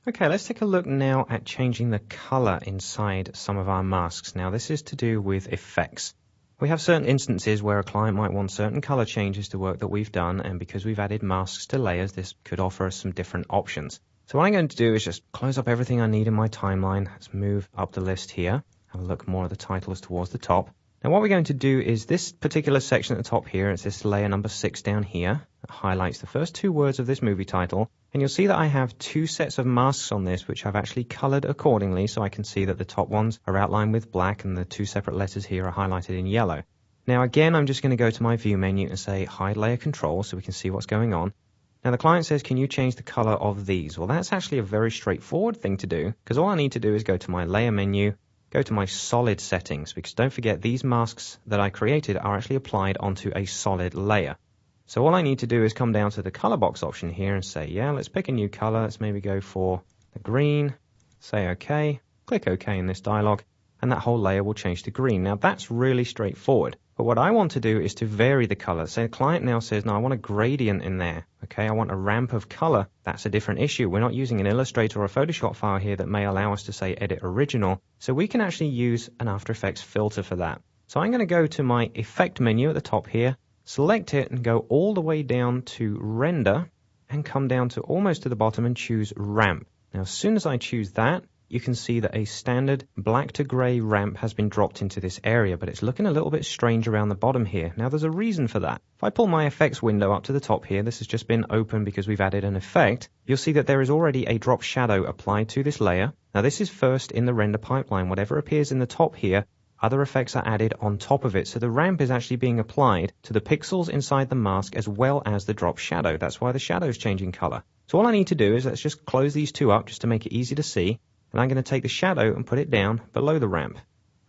Okay, let's take a look now at changing the color inside some of our masks. Now this is to do with effects. We have certain instances where a client might want certain color changes to work that we've done, and because we've added masks to layers, this could offer us some different options. So what I'm going to do is just close up everything I need in my timeline. Let's move up the list here. Have a look more at the titles towards the top. Now what we're going to do is this particular section at the top here, it's this layer number 6 down here, that highlights the first 2 words of this movie title. And you'll see that I have 2 sets of masks on this, which I've actually colored accordingly, so I can see that the top ones are outlined with black and the 2 separate letters here are highlighted in yellow. Now again, I'm just going to go to my view menu and say hide layer control so we can see what's going on. Now the client says, can you change the color of these? Well, that's actually a very straightforward thing to do, because all I need to do is go to my layer menu, go to my solid settings, because don't forget these masks that I created are actually applied onto a solid layer. So all I need to do is come down to the color box option here and say, yeah, let's pick a new color. Let's maybe go for the green, say OK, click OK in this dialog, and that whole layer will change to green. Now that's really straightforward. But what I want to do is to vary the color. So the client now says, no, I want a gradient in there. Okay, I want a ramp of color. That's a different issue. We're not using an Illustrator or a Photoshop file here that may allow us to say edit original. So we can actually use an After Effects filter for that. So I'm going to go to my effect menu at the top here, select it and go all the way down to render and come down to almost to the bottom and choose ramp. Now, as soon as I choose that, you can see that a standard black to gray ramp has been dropped into this area, but it's looking a little bit strange around the bottom here. Now there's a reason for that. If I pull my effects window up to the top here, this has just been open because we've added an effect, you'll see that there is already a drop shadow applied to this layer. Now this is first in the render pipeline. Whatever appears in the top here, other effects are added on top of it. So the ramp is actually being applied to the pixels inside the mask as well as the drop shadow. That's why the shadow is changing color. So all I need to do is let's just close these two up just to make it easy to see. And I'm going to take the shadow and put it down below the ramp.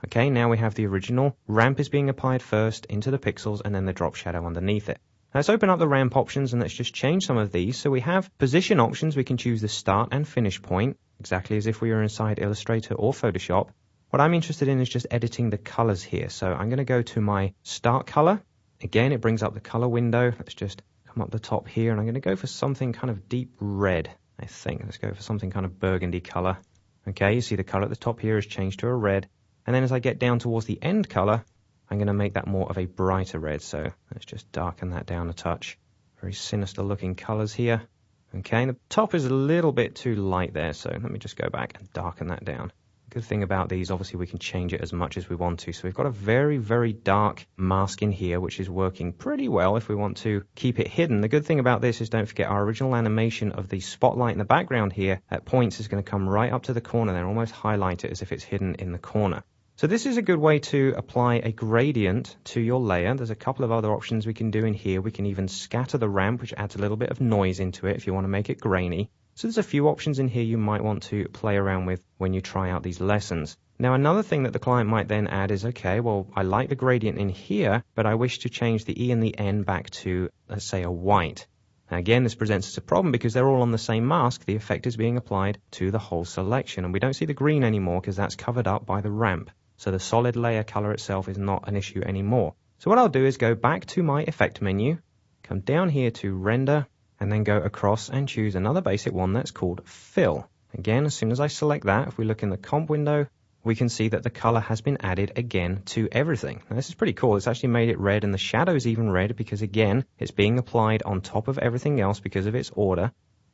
Okay, now we have the original ramp is being applied first into the pixels and then the drop shadow underneath it. Let's open up the ramp options and let's just change some of these. So we have position options. We can choose the start and finish point, exactly as if we were inside Illustrator or Photoshop. What I'm interested in is just editing the colors here. So I'm going to go to my start color. Again, it brings up the color window. Let's just come up the top here, and I'm going to go for something kind of deep red, I think. Let's go for something kind of burgundy color. Okay, you see the color at the top here is changed to a red. And then as I get down towards the end color, I'm going to make that more of a brighter red. So let's just darken that down a touch. Very sinister looking colors here. Okay, the top is a little bit too light there. So let me just go back and darken that down. Good thing about these, obviously we can change it as much as we want to. So we've got a very, very dark mask in here, which is working pretty well if we want to keep it hidden. The good thing about this is, don't forget, our original animation of the spotlight in the background here at points is going to come right up to the corner there, almost highlight it as if it's hidden in the corner. So this is a good way to apply a gradient to your layer. There's a couple of other options we can do in here. We can even scatter the ramp, which adds a little bit of noise into it if you want to make it grainy. So there's a few options in here you might want to play around with when you try out these lessons. Now another thing that the client might then add is, okay, well, I like the gradient in here, but I wish to change the E and the N back to, let's say, a white. Now again, this presents us a problem because they're all on the same mask. The effect is being applied to the whole selection, and we don't see the green anymore because that's covered up by the ramp. So the solid layer color itself is not an issue anymore. So what I'll do is go back to my effect menu, come down here to render, and then go across and choose another basic one that's called fill. Again, as soon as I select that, if we look in the comp window, we can see that the color has been added again to everything. Now this is pretty cool. It's actually made it red, and the shadow is even red because, again, it's being applied on top of everything else because of its order,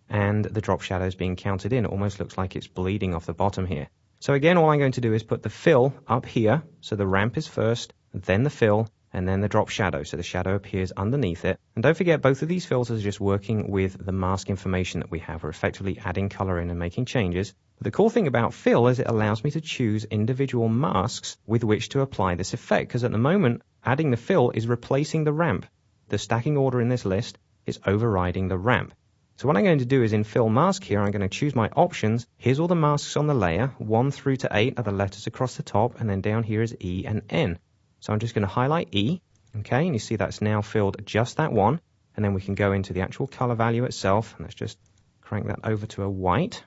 and the drop shadow is being counted in. It almost looks like it's bleeding off the bottom here. So again, all I'm going to do is put the fill up here. So the ramp is first, then the fill, and then the drop shadow. So the shadow appears underneath it. And don't forget, both of these filters are just working with the mask information that we have. We're effectively adding color in and making changes. But the cool thing about fill is it allows me to choose individual masks with which to apply this effect, because at the moment, adding the fill is replacing the ramp. The stacking order in this list is overriding the ramp. So what I'm going to do is in fill mask here, I'm going to choose my options. Here's all the masks on the layer. 1 through to 8 are the letters across the top, and then down here is E and N. So I'm just going to highlight E, okay, and you see that's now filled just that one. And then we can go into the actual color value itself, and let's just crank that over to a white.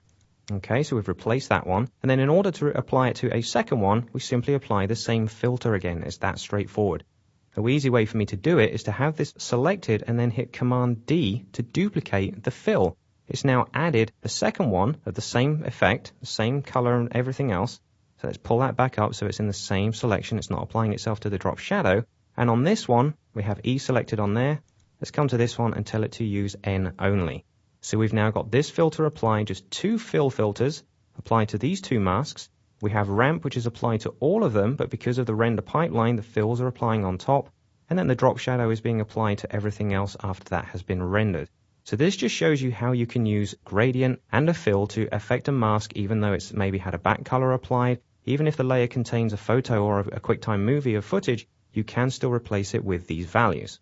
Okay, so we've replaced that one. And then in order to apply it to a second one, we simply apply the same filter again. It's that straightforward. The easy way for me to do it is to have this selected and then hit Command D to duplicate the fill. It's now added the second one of the same effect, the same color and everything else. So let's pull that back up so it's in the same selection. It's not applying itself to the drop shadow. And on this one, we have E selected on there. Let's come to this one and tell it to use N only. So we've now got this filter applied, just 2 fill filters applied to these 2 masks. We have ramp, which is applied to all of them, but because of the render pipeline, the fills are applying on top, and then the drop shadow is being applied to everything else after that has been rendered. So this just shows you how you can use gradient and a fill to affect a mask, even though it's maybe had a back color applied. Even if the layer contains a photo or a QuickTime movie of footage, you can still replace it with these values.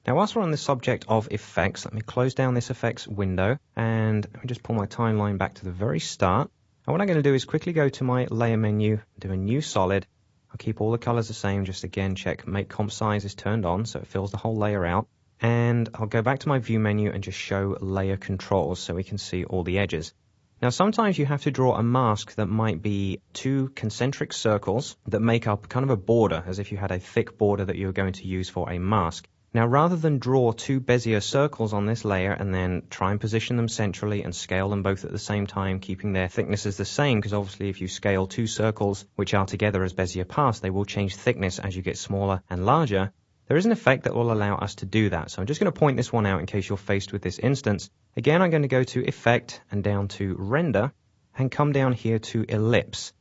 Now, whilst we're on the subject of effects, let me close down this effects window, and let me just pull my timeline back to the very start. And what I'm going to do is quickly go to my layer menu, do a new solid. I'll keep all the colors the same, just again check make comp size is turned on so it fills the whole layer out. And I'll go back to my view menu and just show layer controls so we can see all the edges. Now sometimes you have to draw a mask that might be 2 concentric circles that make up kind of a border, as if you had a thick border that you were going to use for a mask. Now, rather than draw 2 Bezier circles on this layer and then try and position them centrally and scale them both at the same time, keeping their thicknesses the same, because obviously if you scale 2 circles which are together as Bezier paths, they will change thickness as you get smaller and larger. There is an effect that will allow us to do that. So I'm just going to point this one out in case you're faced with this instance. Again, I'm going to go to Effect and down to Render and come down here to Ellipse.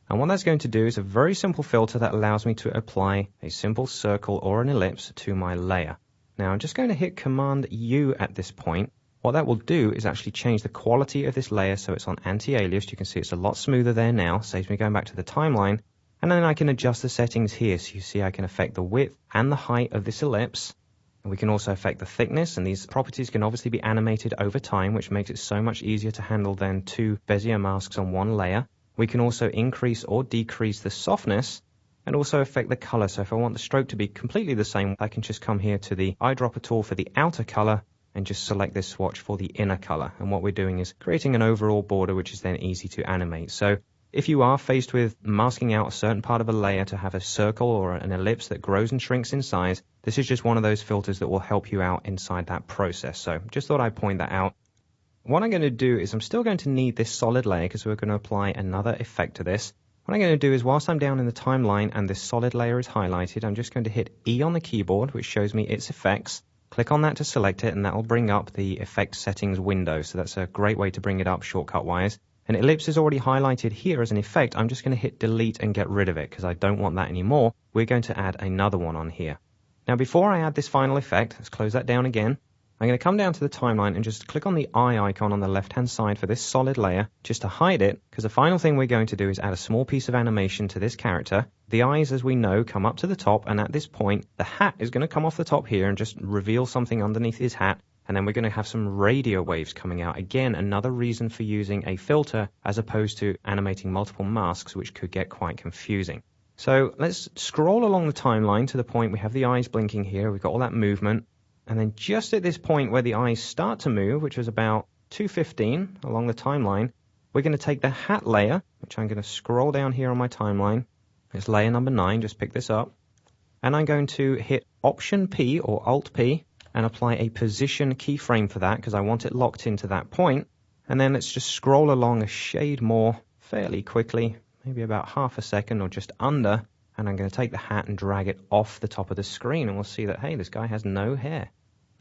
And what that's going to do is a very simple filter that allows me to apply a simple circle or an ellipse to my layer. Now I'm just going to hit Command U at this point. What that will do is actually change the quality of this layer so it's on anti-alias. You can see it's a lot smoother there now, saves me going back to the timeline. And then I can adjust the settings here. So you see I can affect the width and the height of this ellipse. And we can also affect the thickness, and these properties can obviously be animated over time, which makes it so much easier to handle than 2 Bezier masks on one layer. We can also increase or decrease the softness, and also affect the color. So if I want the stroke to be completely the same, I can just come here to the eyedropper tool for the outer color and just select this swatch for the inner color. And what we're doing is creating an overall border, which is then easy to animate. So if you are faced with masking out a certain part of a layer to have a circle or an ellipse that grows and shrinks in size, this is just one of those filters that will help you out inside that process. So just thought I'd point that out. What I'm going to do is I'm still going to need this solid layer because we're going to apply another effect to this. What I'm going to do is whilst I'm down in the timeline and this solid layer is highlighted, I'm just going to hit E on the keyboard, which shows me its effects. Click on that to select it, and that will bring up the effect settings window. So that's a great way to bring it up shortcut wise. An ellipse is already highlighted here as an effect. I'm just going to hit delete and get rid of it because I don't want that anymore. We're going to add another one on here. Now before I add this final effect, let's close that down again. I'm going to come down to the timeline and just click on the eye icon on the left hand side for this solid layer just to hide it, because the final thing we're going to do is add a small piece of animation to this character. The eyes, as we know, come up to the top, and at this point the hat is going to come off the top here and just reveal something underneath his hat, and then we're going to have some radio waves coming out. Again, another reason for using a filter as opposed to animating multiple masks, which could get quite confusing. So let's scroll along the timeline to the point we have the eyes blinking here. We've got all that movement. And then just at this point where the eyes start to move, which is about 2:15 along the timeline, we're going to take the hat layer, which I'm going to scroll down here on my timeline. It's layer number 9, just pick this up. And I'm going to hit Option P or Alt P and apply a position keyframe for that because I want it locked into that point. And then let's just scroll along a shade more fairly quickly, maybe about half a second or just under. And I'm going to take the hat and drag it off the top of the screen, and we'll see that, hey, this guy has no hair.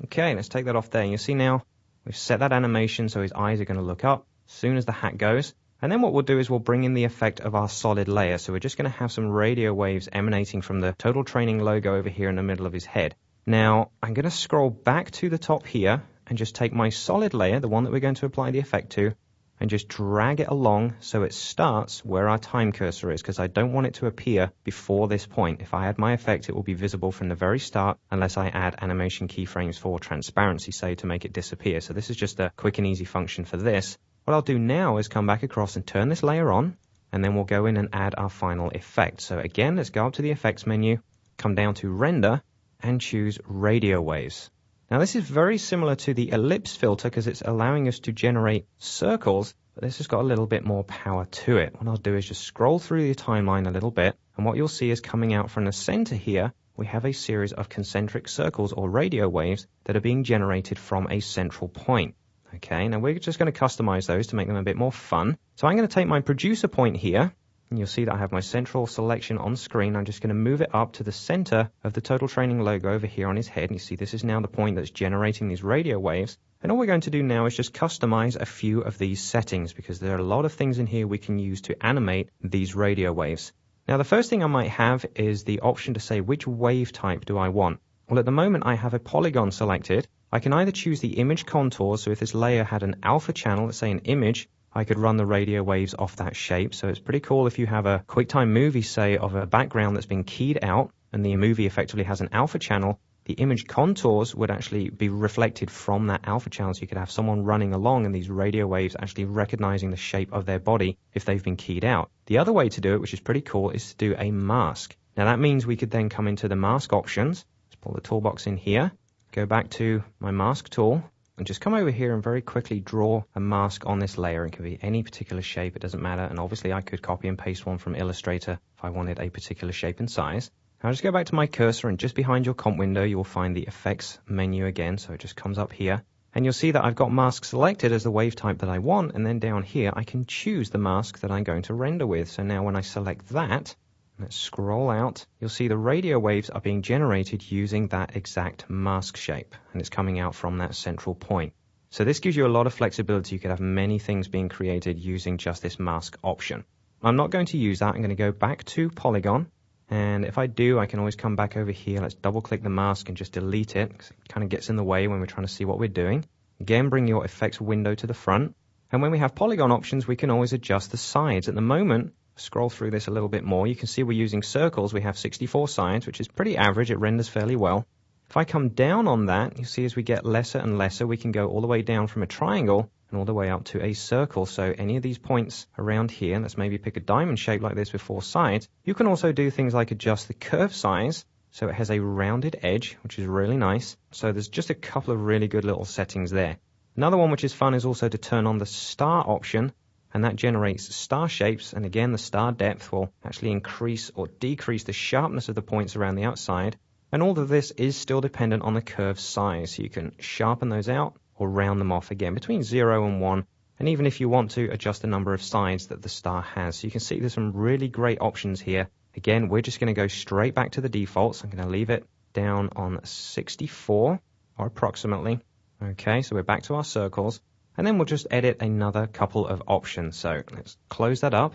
Okay, let's take that off there. And you'll see now we've set that animation so his eyes are going to look up as soon as the hat goes. And then what we'll do is we'll bring in the effect of our solid layer. So we're just going to have some radio waves emanating from the Total Training logo over here in the middle of his head. Now, I'm going to scroll back to the top here and just take my solid layer, the one that we're going to apply the effect to, and just drag it along so it starts where our time cursor is, because I don't want it to appear before this point. If I add my effect, it will be visible from the very start unless I add animation keyframes for transparency, say, to make it disappear. So this is just a quick and easy function for this. What I'll do now is come back across and turn this layer on, and then we'll go in and add our final effect. So again, let's go up to the effects menu, come down to render, and choose radio waves. Now this is very similar to the ellipse filter because it's allowing us to generate circles, but this has got a little bit more power to it. What I'll do is just scroll through the timeline a little bit, and what you'll see is coming out from the center here, we have a series of concentric circles or radio waves that are being generated from a central point. Okay, now we're just going to customize those to make them a bit more fun. So I'm going to take my producer point here, and you'll see that I have my central selection on screen. I'm just going to move it up to the center of the Total Training logo over here on his head. And you see this is now the point that's generating these radio waves. And all we're going to do now is just customize a few of these settings because there are a lot of things in here we can use to animate these radio waves. Now the first thing I might have is the option to say which wave type do I want. Well, at the moment I have a polygon selected. I can either choose the image contour, so if this layer had an alpha channel, let's say an image, I could run the radio waves off that shape. So it's pretty cool if you have a QuickTime movie, say, of a background that's been keyed out and the movie effectively has an alpha channel, the image contours would actually be reflected from that alpha channel. So you could have someone running along and these radio waves actually recognizing the shape of their body if they've been keyed out. The other way to do it, which is pretty cool, is to do a mask. Now that means we could then come into the mask options. Let's pull the toolbox in here, go back to my mask tool, and just come over here and very quickly draw a mask on this layer. It can be any particular shape, it doesn't matter. And obviously I could copy and paste one from Illustrator if I wanted a particular shape and size. Now just go back to my cursor, and just behind your comp window you will find the effects menu again. So it just comes up here, and you'll see that I've got mask selected as the wave type that I want, and then down here I can choose the mask that I'm going to render with. So now when I select that, let's scroll out, you'll see the radio waves are being generated using that exact mask shape, and it's coming out from that central point. So this gives you a lot of flexibility. You could have many things being created using just this mask option. I'm not going to use that. I'm going to go back to polygon, and if I do, I can always come back over here. Let's double click the mask and just delete it because it kind of gets in the way when we're trying to see what we're doing. Again, bring your effects window to the front, and when we have polygon options, we can always adjust the sides. At the moment, scroll through this a little bit more, you can see we're using circles. We have 64 sides, which is pretty average. It renders fairly well. If I come down on that, you see as we get lesser and lesser, we can go all the way down from a triangle and all the way up to a circle. So any of these points around here, let's maybe pick a diamond shape like this with 4 sides. You can also do things like adjust the curve size so it has a rounded edge, which is really nice. So there's just a couple of really good little settings there. Another one which is fun is also to turn on the star option, and that generates star shapes. And again, the star depth will actually increase or decrease the sharpness of the points around the outside. And all of this is still dependent on the curve size. So you can sharpen those out or round them off again between 0 and 1. And even if you want to, adjust the number of sides that the star has. So you can see there's some really great options here. Again, we're just going to go straight back to the defaults. I'm going to leave it down on 64 or approximately. Okay, so we're back to our circles. And then we'll just edit another couple of options. So let's close that up.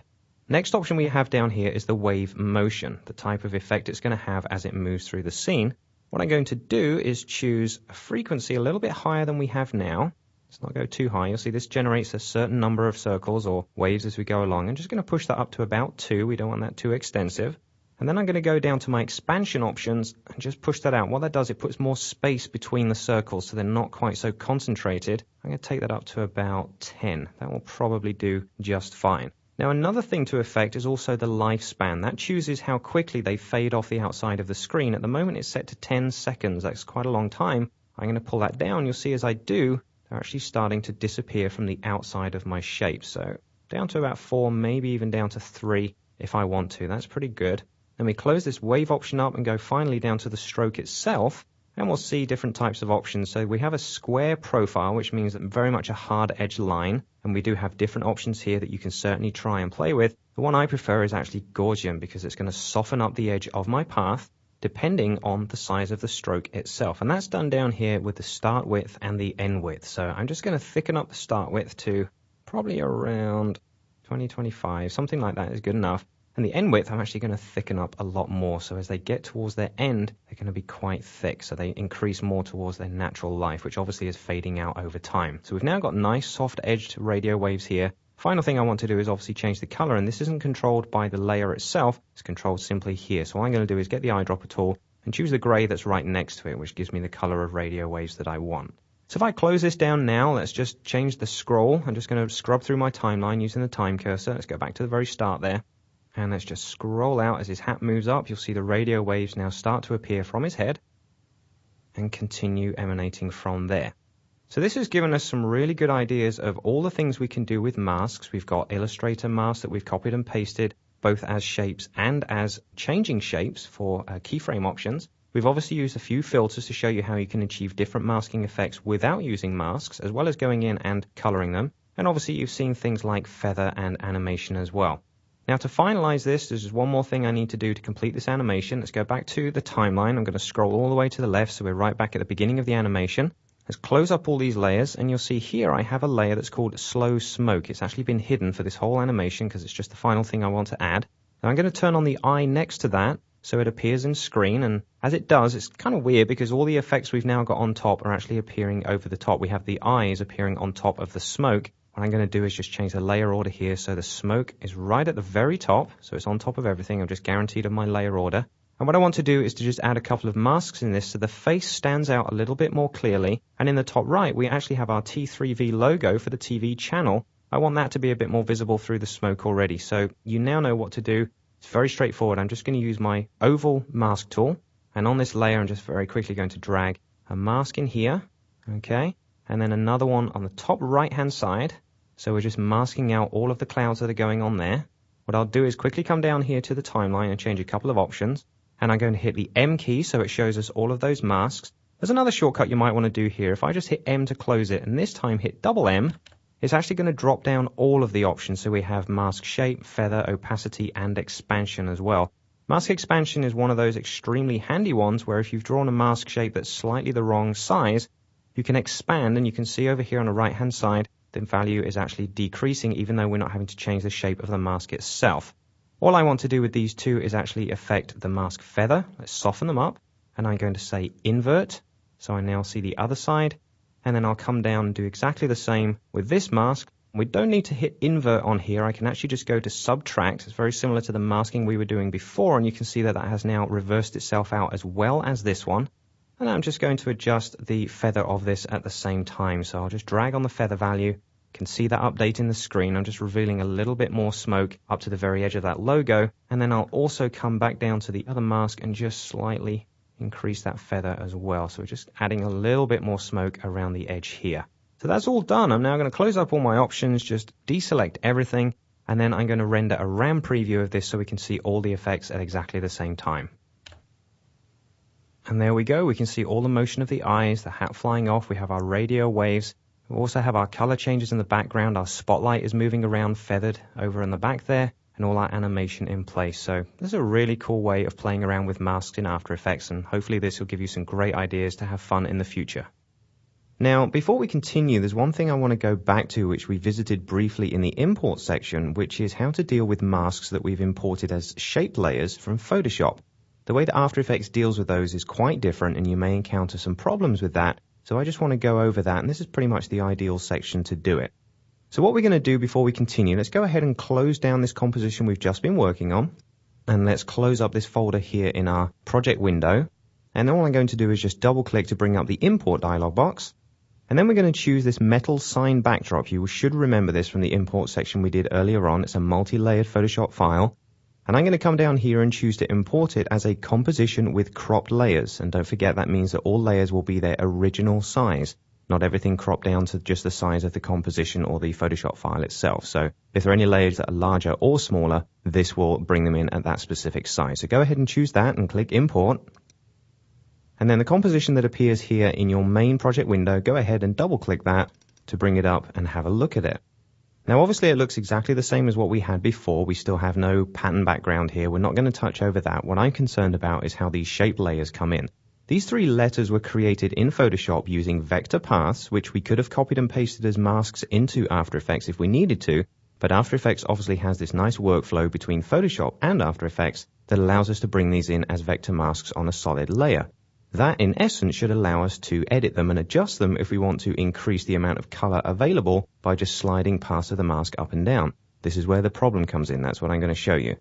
Next option we have down here is the wave motion, the type of effect it's going to have as it moves through the scene. What I'm going to do is choose a frequency a little bit higher than we have now. Let's not go too high. You'll see this generates a certain number of circles or waves as we go along. I'm just going to push that up to about 2. We don't want that too extensive. And then I'm going to go down to my expansion options and just push that out. What that does, it puts more space between the circles so they're not quite so concentrated. I'm going to take that up to about 10. That will probably do just fine. Now, another thing to affect is also the lifespan. That chooses how quickly they fade off the outside of the screen. At the moment, it's set to 10 seconds. That's quite a long time. I'm going to pull that down. You'll see as I do, they're actually starting to disappear from the outside of my shape. So down to about 4, maybe even down to 3 if I want to. That's pretty good. Then we close this wave option up and go finally down to the stroke itself. And we'll see different types of options. So we have a square profile, which means that very much a hard edge line. And we do have different options here that you can certainly try and play with. The one I prefer is actually Gaussian because it's going to soften up the edge of my path depending on the size of the stroke itself. And that's done down here with the start width and the end width. So I'm just going to thicken up the start width to probably around 20, 25, something like that is good enough. And the end width, I'm actually going to thicken up a lot more. So as they get towards their end, they're going to be quite thick. So they increase more towards their natural life, which obviously is fading out over time. So we've now got nice soft edged radio waves here. Final thing I want to do is obviously change the color. And this isn't controlled by the layer itself. It's controlled simply here. So all I'm going to do is get the eyedropper tool and choose the gray that's right next to it, which gives me the color of radio waves that I want. So if I close this down now, let's just change the scroll. I'm just going to scrub through my timeline using the time cursor. Let's go back to the very start there. And let's just scroll out as his hat moves up. You'll see the radio waves now start to appear from his head and continue emanating from there. So this has given us some really good ideas of all the things we can do with masks. We've got Illustrator masks that we've copied and pasted, both as shapes and as changing shapes for keyframe options. We've obviously used a few filters to show you how you can achieve different masking effects without using masks, as well as going in and coloring them. And obviously you've seen things like feather and animation as well. Now to finalize this, there's just one more thing I need to do to complete this animation. Let's go back to the timeline. I'm going to scroll all the way to the left, so we're right back at the beginning of the animation. Let's close up all these layers, and you'll see here I have a layer that's called slow smoke. It's actually been hidden for this whole animation because it's just the final thing I want to add. Now I'm going to turn on the eye next to that so it appears in screen, and as it does, it's kind of weird because all the effects we've now got on top are actually appearing over the top. We have the eyes appearing on top of the smoke. What I'm going to do is just change the layer order here so the smoke is right at the very top, so it's on top of everything. I'm just guaranteed of my layer order. And what I want to do is to just add a couple of masks in this so the face stands out a little bit more clearly. And in the top right, we actually have our T3V logo for the TV channel. I want that to be a bit more visible through the smoke already. So you now know what to do. It's very straightforward. I'm just going to use my oval mask tool. And on this layer, I'm just very quickly going to drag a mask in here. Okay. And then another one on the top right-hand side. So we're just masking out all of the clouds that are going on there. What I'll do is quickly come down here to the timeline and change a couple of options. And I'm going to hit the M key so it shows us all of those masks. There's another shortcut you might want to do here. If I just hit M to close it and this time hit double M, it's actually going to drop down all of the options. So we have mask shape, feather, opacity, and expansion as well. Mask expansion is one of those extremely handy ones where if you've drawn a mask shape that's slightly the wrong size, you can expand, and you can see over here on the right-hand side, the value is actually decreasing even though we're not having to change the shape of the mask itself. All I want to do with these two is actually affect the mask feather. Let's soften them up, and I'm going to say invert. So I now see the other side, and then I'll come down and do exactly the same with this mask. We don't need to hit invert on here. I can actually just go to subtract. It's very similar to the masking we were doing before, and you can see that that has now reversed itself out as well as this one. And I'm just going to adjust the feather of this at the same time. So I'll just drag on the feather value, can see that update in the screen. I'm just revealing a little bit more smoke up to the very edge of that logo. And then I'll also come back down to the other mask and just slightly increase that feather as well. So we're just adding a little bit more smoke around the edge here. So that's all done. I'm now going to close up all my options, just deselect everything, and then I'm going to render a RAM preview of this so we can see all the effects at exactly the same time. And there we go. We can see all the motion of the eyes, the hat flying off. We have our radio waves. We also have our color changes in the background. Our spotlight is moving around feathered over in the back there, and all our animation in place. So this is a really cool way of playing around with masks in After Effects, and hopefully this will give you some great ideas to have fun in the future. Now, before we continue, there's one thing I want to go back to which we visited briefly in the import section, which is how to deal with masks that we've imported as shape layers from Photoshop. The way that After Effects deals with those is quite different, and you may encounter some problems with that. So I just want to go over that, and this is pretty much the ideal section to do it. So what we're going to do before we continue, let's go ahead and close down this composition we've just been working on. And let's close up this folder here in our project window. And then all I'm going to do is just double click to bring up the import dialog box. And then we're going to choose this metal sign backdrop. You should remember this from the import section we did earlier on. It's a multi-layered Photoshop file. And I'm going to come down here and choose to import it as a composition with cropped layers. And don't forget, that means that all layers will be their original size, not everything cropped down to just the size of the composition or the Photoshop file itself. So if there are any layers that are larger or smaller, this will bring them in at that specific size. So go ahead and choose that and click Import. And then the composition that appears here in your main project window, go ahead and double click that to bring it up and have a look at it. Now obviously it looks exactly the same as what we had before. We still have no pattern background here. We're not going to touch over that. What I'm concerned about is how these shape layers come in. These three letters were created in Photoshop using vector paths, which we could have copied and pasted as masks into After Effects if we needed to. But After Effects obviously has this nice workflow between Photoshop and After Effects that allows us to bring these in as vector masks on a solid layer. That, in essence, should allow us to edit them and adjust them if we want to increase the amount of color available by just sliding parts of the mask up and down. This is where the problem comes in. That's what I'm going to show you.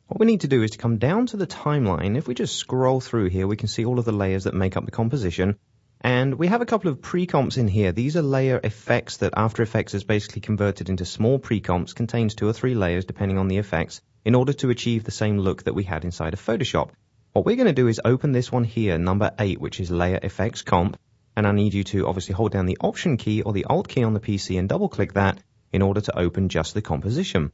What we need to do is to come down to the timeline. If we just scroll through here, we can see all of the layers that make up the composition. And we have a couple of pre-comps in here. These are layer effects that After Effects has basically converted into small pre-comps, contains 2 or 3 layers depending on the effects, in order to achieve the same look that we had inside of Photoshop. What we're going to do is open this one here, number 8, which is Layer Effects Comp, and I need you to obviously hold down the Option key or the Alt key on the PC and double click that in order to open just the composition.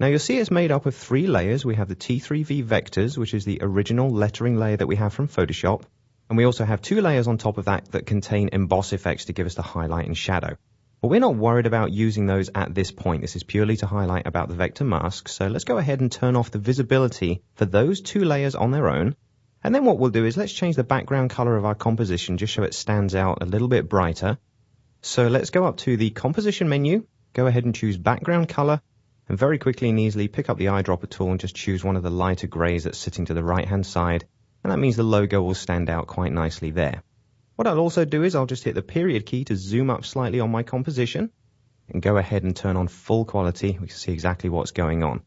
Now you'll see it's made up of 3 layers. We have the T3V Vectors, which is the original lettering layer that we have from Photoshop, and we also have 2 layers on top of that that contain emboss effects to give us the highlight and shadow. But we're not worried about using those at this point. This is purely to highlight about the vector masks. So let's go ahead and turn off the visibility for those 2 layers on their own. And then what we'll do is let's change the background color of our composition just so it stands out a little bit brighter. So let's go up to the composition menu, go ahead and choose background color, and very quickly and easily pick up the eyedropper tool and just choose one of the lighter grays that's sitting to the right hand side. And that means the logo will stand out quite nicely there. What I'll also do is I'll just hit the period key to zoom up slightly on my composition and go ahead and turn on full quality. We can see exactly what's going on.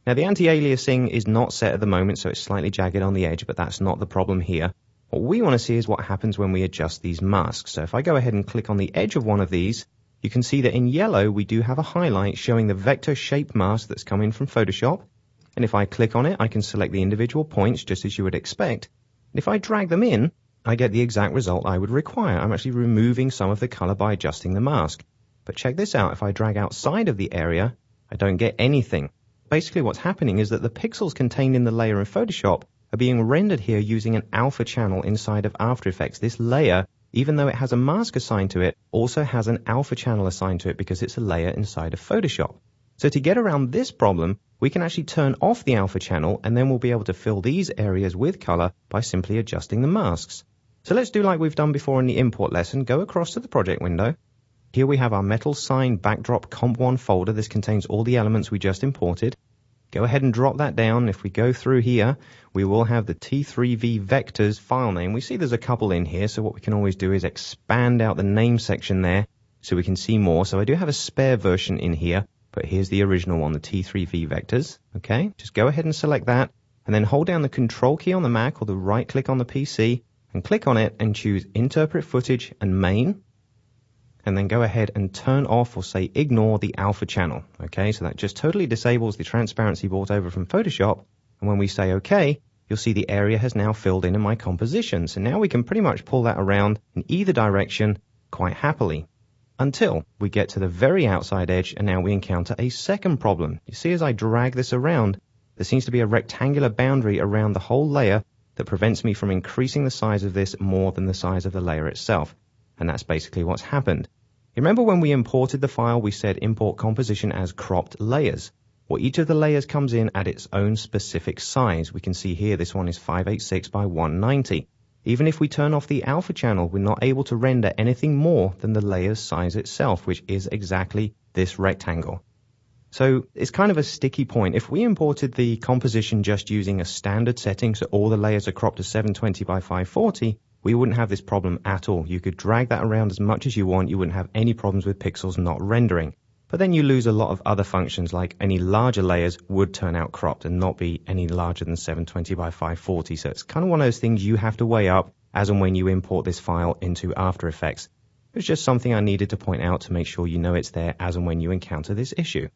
Now the anti-aliasing is not set at the moment, so it's slightly jagged on the edge, but that's not the problem here. What we want to see is what happens when we adjust these masks. So if I go ahead and click on the edge of one of these, you can see that in yellow we do have a highlight showing the vector shape mask that's come in from Photoshop. And if I click on it, I can select the individual points just as you would expect. And if I drag them in, I get the exact result I would require. I'm actually removing some of the color by adjusting the mask. But check this out. If I drag outside of the area, I don't get anything. Basically what's happening is that the pixels contained in the layer in Photoshop are being rendered here using an alpha channel inside of After Effects. This layer, even though it has a mask assigned to it, also has an alpha channel assigned to it because it's a layer inside of Photoshop. So to get around this problem, we can actually turn off the alpha channel and then we'll be able to fill these areas with color by simply adjusting the masks. So let's do like we've done before in the import lesson. Go across to the project window. Here we have our metal sign backdrop comp1 folder. This contains all the elements we just imported. Go ahead and drop that down. If we go through here, we will have the T3V Vectors file name. We see there's a couple in here, so what we can always do is expand out the name section there so we can see more. So I do have a spare version in here, but here's the original one, the T3V Vectors. Okay, just go ahead and select that, and then hold down the Control key on the Mac or the right click on the PC, and click on it and choose Interpret Footage and Main. and then go ahead and turn off or say ignore the alpha channel. Okay, so that just totally disables the transparency brought over from Photoshop. And when we say OK, you'll see the area has now filled in my composition. So now we can pretty much pull that around in either direction quite happily, until we get to the very outside edge, and now we encounter a second problem. You see, as I drag this around, there seems to be a rectangular boundary around the whole layer that prevents me from increasing the size of this more than the size of the layer itself. And that's basically what's happened. You remember when we imported the file, we said import composition as cropped layers. Well, each of the layers comes in at its own specific size. We can see here this one is 586 by 190. Even if we turn off the alpha channel, we're not able to render anything more than the layer's size itself, which is exactly this rectangle. So it's kind of a sticky point. If we imported the composition just using a standard setting, so all the layers are cropped to 720 by 540, we wouldn't have this problem at all. You could drag that around as much as you want. You wouldn't have any problems with pixels not rendering. But then you lose a lot of other functions, like any larger layers would turn out cropped and not be any larger than 720 by 540. So it's kind of one of those things you have to weigh up as and when you import this file into After Effects. It's just something I needed to point out to make sure you know it's there as and when you encounter this issue.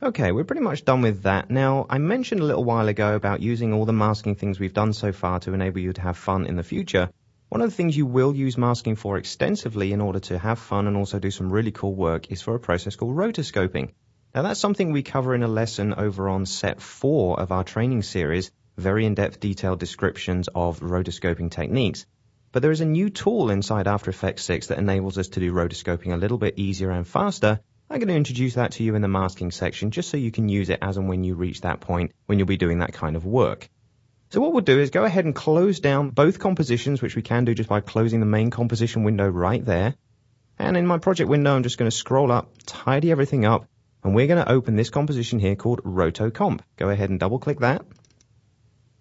Okay, we're pretty much done with that. Now, I mentioned a little while ago about using all the masking things we've done so far to enable you to have fun in the future. One of the things you will use masking for extensively in order to have fun and also do some really cool work is for a process called rotoscoping. Now, that's something we cover in a lesson over on set 4 of our training series, very in-depth detailed descriptions of rotoscoping techniques. But there is a new tool inside After Effects 6 that enables us to do rotoscoping a little bit easier and faster. I'm going to introduce that to you in the masking section just so you can use it as and when you reach that point when you'll be doing that kind of work. So what we'll do is go ahead and close down both compositions, which we can do just by closing the main composition window right there. And in my project window, I'm just going to scroll up, tidy everything up, and we're going to open this composition here called RotoComp. Go ahead and double click that.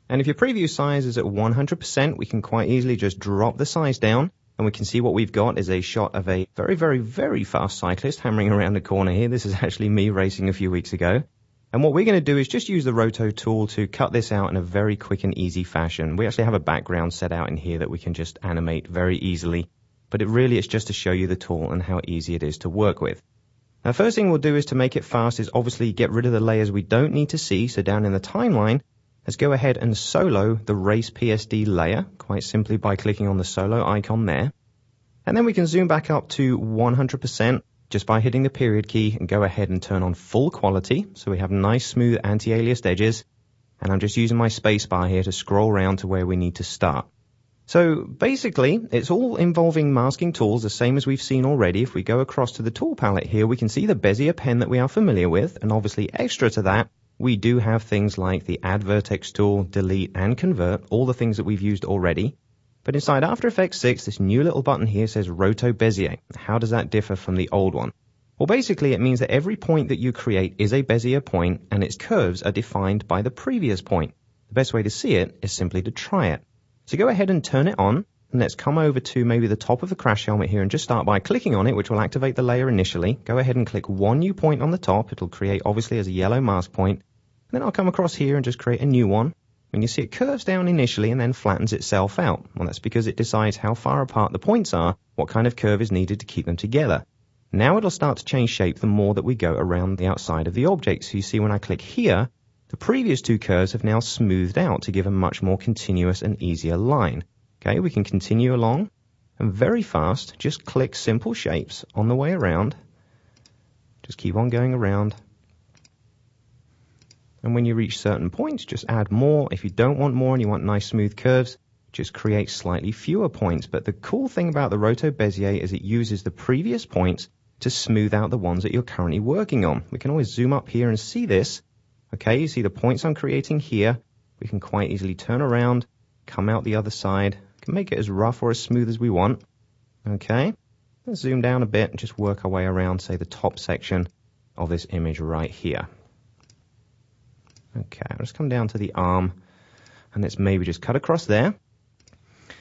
And if your preview size is at 100%, we can quite easily just drop the size down, and we can see what we've got is a shot of a very, very, very fast cyclist hammering around the corner here. This is actually me racing a few weeks ago. And what we're going to do is just use the Roto tool to cut this out in a very quick and easy fashion. We actually have a background set out in here that we can just animate very easily. But it really is just to show you the tool and how easy it is to work with. Now, first thing we'll do is to make it fast is obviously get rid of the layers we don't need to see. So down in the timeline, let's go ahead and solo the Race PSD layer, quite simply by clicking on the solo icon there. And then we can zoom back up to 100%. Just by hitting the period key and go ahead and turn on full quality. So we have nice smooth anti-aliased edges. And I'm just using my space bar here to scroll around to where we need to start. So basically, it's all involving masking tools, the same as we've seen already. If we go across to the tool palette here, we can see the Bezier pen that we are familiar with. And obviously extra to that, we do have things like the Add Vertex tool, Delete and Convert, all the things that we've used already. But inside After Effects 6, this new little button here says Roto Bezier. How does that differ from the old one? Well, basically, it means that every point that you create is a Bezier point, and its curves are defined by the previous point. The best way to see it is simply to try it. So go ahead and turn it on, and let's come over to maybe the top of the crash helmet here and just start by clicking on it, which will activate the layer initially. Go ahead and click one new point on the top. It'll create, obviously, as a yellow mask point. And then I'll come across here and just create a new one. And you see it curves down initially and then flattens itself out. Well, that's because it decides how far apart the points are, what kind of curve is needed to keep them together. Now it'll start to change shape the more that we go around the outside of the object. So you see when I click here, the previous two curves have now smoothed out to give a much more continuous and easier line. Okay, we can continue along and very fast, just click simple shapes on the way around. Just keep on going around. And when you reach certain points, just add more. If you don't want more and you want nice smooth curves, just create slightly fewer points. But the cool thing about the Roto Bezier is it uses the previous points to smooth out the ones that you're currently working on. We can always zoom up here and see this. Okay, you see the points I'm creating here. We can quite easily turn around, come out the other side. We can make it as rough or as smooth as we want. Okay, let's zoom down a bit and just work our way around, say, the top section of this image right here. Okay, I'll just come down to the arm and let's maybe just cut across there.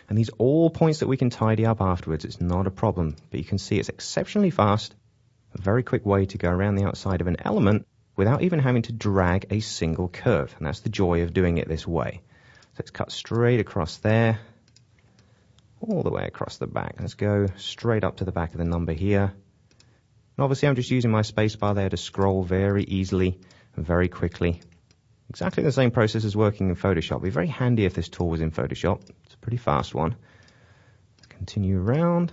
And these are all points that we can tidy up afterwards. It's not a problem, but you can see it's exceptionally fast, a very quick way to go around the outside of an element without even having to drag a single curve. And that's the joy of doing it this way. So let's cut straight across there, all the way across the back. Let's go straight up to the back of the number here. And obviously I'm just using my spacebar there to scroll very easily and very quickly. Exactly the same process as working in Photoshop. It'd be very handy if this tool was in Photoshop. It's a pretty fast one. Continue around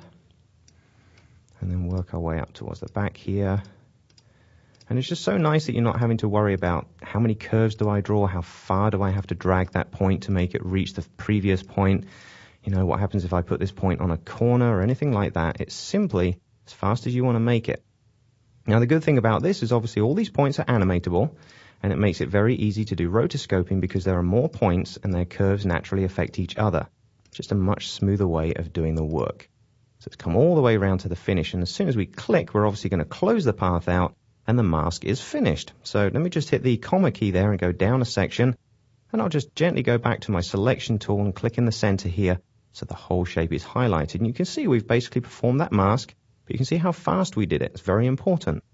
and then work our way up towards the back here. And it's just so nice that you're not having to worry about how many curves do I draw, how far do I have to drag that point to make it reach the previous point. You know, what happens if I put this point on a corner or anything like that. It's simply as fast as you want to make it. Now the good thing about this is obviously all these points are animatable, and it makes it very easy to do rotoscoping because there are more points and their curves naturally affect each other. Just a much smoother way of doing the work. So let's come all the way around to the finish, and as soon as we click, we're obviously going to close the path out and the mask is finished. So let me just hit the comma key there and go down a section, and I'll just gently go back to my selection tool and click in the center here so the whole shape is highlighted. And you can see we've basically performed that mask, but you can see how fast we did it. It's very important.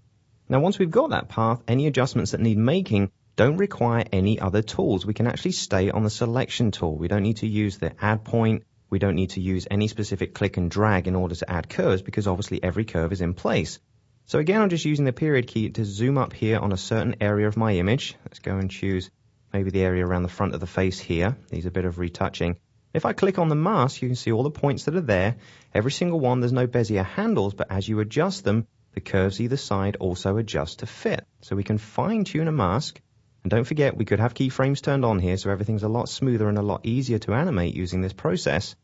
Now once we've got that path, any adjustments that need making don't require any other tools. We can actually stay on the selection tool. We don't need to use the add point. We don't need to use any specific click and drag in order to add curves because obviously every curve is in place. So again, I'm just using the period key to zoom up here on a certain area of my image. Let's go and choose maybe the area around the front of the face here. Needs a bit of retouching. If I click on the mask, you can see all the points that are there. Every single one, there's no Bezier handles, but as you adjust them, the curves either side also adjust to fit. So we can fine-tune a mask. And don't forget, we could have keyframes turned on here, so everything's a lot smoother and a lot easier to animate using this process.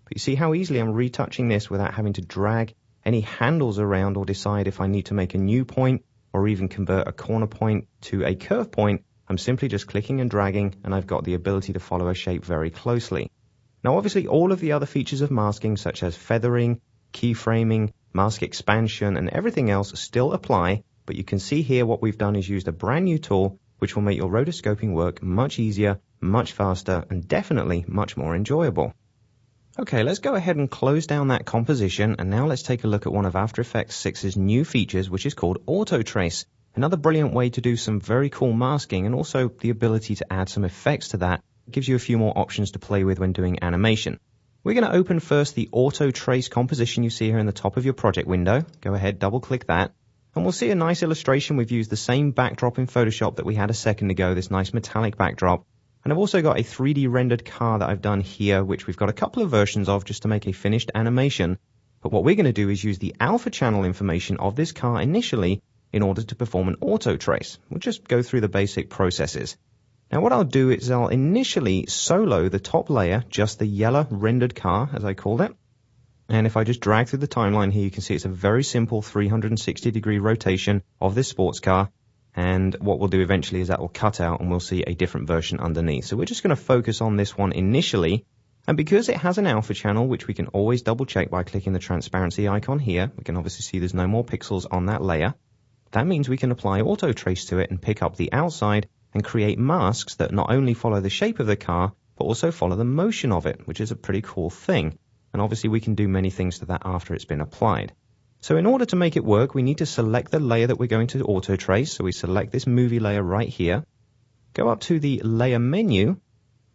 But you see how easily I'm retouching this without having to drag any handles around or decide if I need to make a new point or even convert a corner point to a curve point. I'm simply just clicking and dragging, and I've got the ability to follow a shape very closely. Now obviously all of the other features of masking such as feathering, keyframing, mask expansion and everything else still apply, but you can see here what we've done is used a brand new tool which will make your rotoscoping work much easier, much faster, and definitely much more enjoyable. Okay, let's go ahead and close down that composition, and now let's take a look at one of After Effects 6's new features, which is called Auto Trace. Another brilliant way to do some very cool masking, and also the ability to add some effects to that. It gives you a few more options to play with when doing animation. We're going to open first the Auto Trace composition you see here in the top of your project window. Go ahead, double click that. And we'll see a nice illustration. We've used the same backdrop in Photoshop that we had a second ago, this nice metallic backdrop. And I've also got a 3D rendered car that I've done here, which we've got a couple of versions of just to make a finished animation. But what we're going to do is use the alpha channel information of this car initially in order to perform an auto trace. We'll just go through the basic processes. Now what I'll do is I'll initially solo the top layer, just the yellow rendered car, as I called it. And if I just drag through the timeline here, you can see it's a very simple 360-degree rotation of this sports car. And what we'll do eventually is that will cut out and we'll see a different version underneath. So we're just going to focus on this one initially. And because it has an alpha channel, which we can always double check by clicking the transparency icon here, we can obviously see there's no more pixels on that layer. That means we can apply auto trace to it and pick up the outside and create masks that not only follow the shape of the car, but also follow the motion of it, which is a pretty cool thing. And obviously we can do many things to that after it's been applied. So in order to make it work, we need to select the layer that we're going to auto trace. So we select this movie layer right here, go up to the layer menu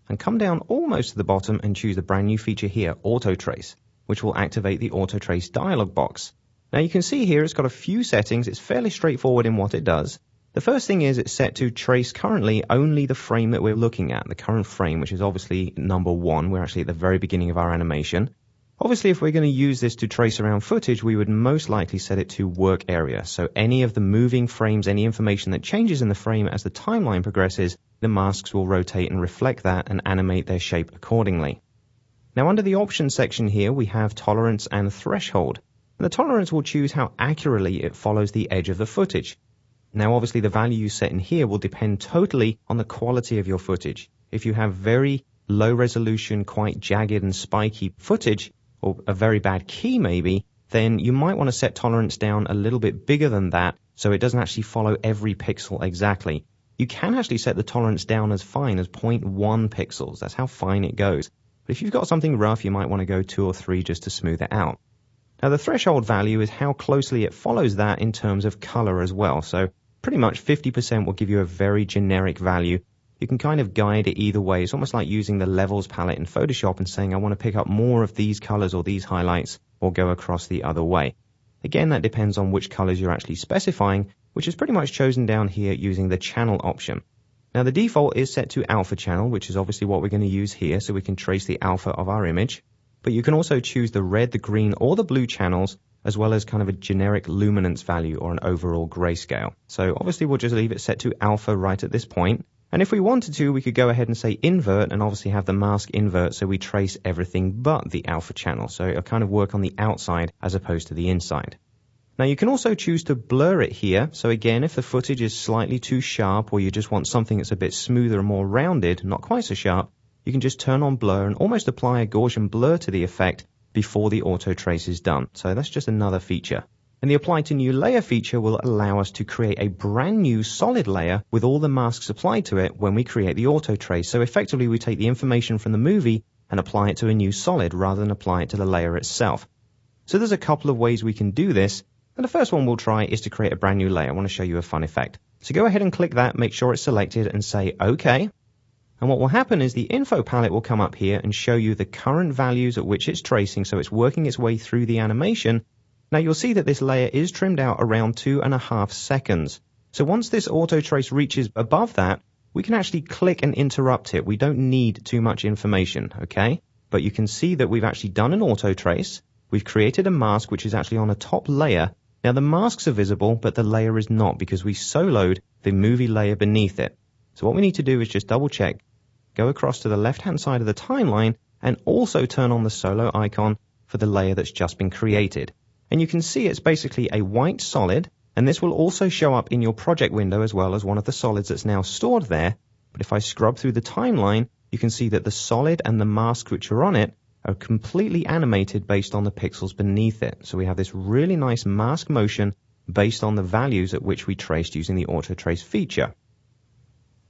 and come down almost to the bottom and choose the brand new feature here, auto trace, which will activate the auto trace dialog box. Now you can see here it's got a few settings. It's fairly straightforward in what it does. The first thing is it's set to trace currently only the frame that we're looking at, the current frame, which is obviously number 1. We're actually at the very beginning of our animation. Obviously, if we're going to use this to trace around footage, we would most likely set it to work area. So any of the moving frames, any information that changes in the frame as the timeline progresses, the masks will rotate and reflect that and animate their shape accordingly. Now under the options section here, we have tolerance and threshold. And the tolerance will choose how accurately it follows the edge of the footage. Now obviously the value you set in here will depend totally on the quality of your footage. If you have very low resolution, quite jagged and spiky footage, or a very bad key maybe, then you might want to set tolerance down a little bit bigger than that so it doesn't actually follow every pixel exactly. You can actually set the tolerance down as fine as 0.1 pixels. That's how fine it goes. But if you've got something rough, you might want to go 2 or 3 just to smooth it out. Now the threshold value is how closely it follows that in terms of color as well. So pretty much 50% will give you a very generic value. you can kind of guide it either way. It's almost like using the levels palette in Photoshop and saying I want to pick up more of these colors or these highlights or go across the other way. Again, that depends on which colors you're actually specifying, which is pretty much chosen down here using the channel option. Now the default is set to alpha channel, which is obviously what we're going to use here so we can trace the alpha of our image. But you can also choose the red, the green, or the blue channels, as well as kind of a generic luminance value or an overall grayscale. So obviously we'll just leave it set to alpha right at this point. And if we wanted to, we could go ahead and say invert and obviously have the mask invert so we trace everything but the alpha channel. So it'll kind of work on the outside as opposed to the inside. Now you can also choose to blur it here. So again, if the footage is slightly too sharp or you just want something that's a bit smoother and more rounded, not quite so sharp, you can just turn on blur and almost apply a Gaussian blur to the effect before the auto trace is done. So that's just another feature. And the apply to new layer feature will allow us to create a brand new solid layer with all the masks applied to it when we create the auto trace. So effectively we take the information from the movie and apply it to a new solid rather than apply it to the layer itself. So there's a couple of ways we can do this. And the first one we'll try is to create a brand new layer. I want to show you a fun effect. So go ahead and click that, make sure it's selected and say OK. And what will happen is the info palette will come up here and show you the current values at which it's tracing. So it's working its way through the animation. Now you'll see that this layer is trimmed out around 2.5 seconds. So once this auto trace reaches above that, we can actually click and interrupt it. We don't need too much information, okay? But you can see that we've actually done an auto trace. We've created a mask which is actually on a top layer. Now the masks are visible, but the layer is not because we soloed the movie layer beneath it. So what we need to do is just double check, go across to the left-hand side of the timeline and also turn on the solo icon for the layer that's just been created. And you can see it's basically a white solid, and this will also show up in your project window as well as one of the solids that's now stored there. But if I scrub through the timeline, you can see that the solid and the masks which are on it are completely animated based on the pixels beneath it. So we have this really nice mask motion based on the values at which we traced using the auto trace feature.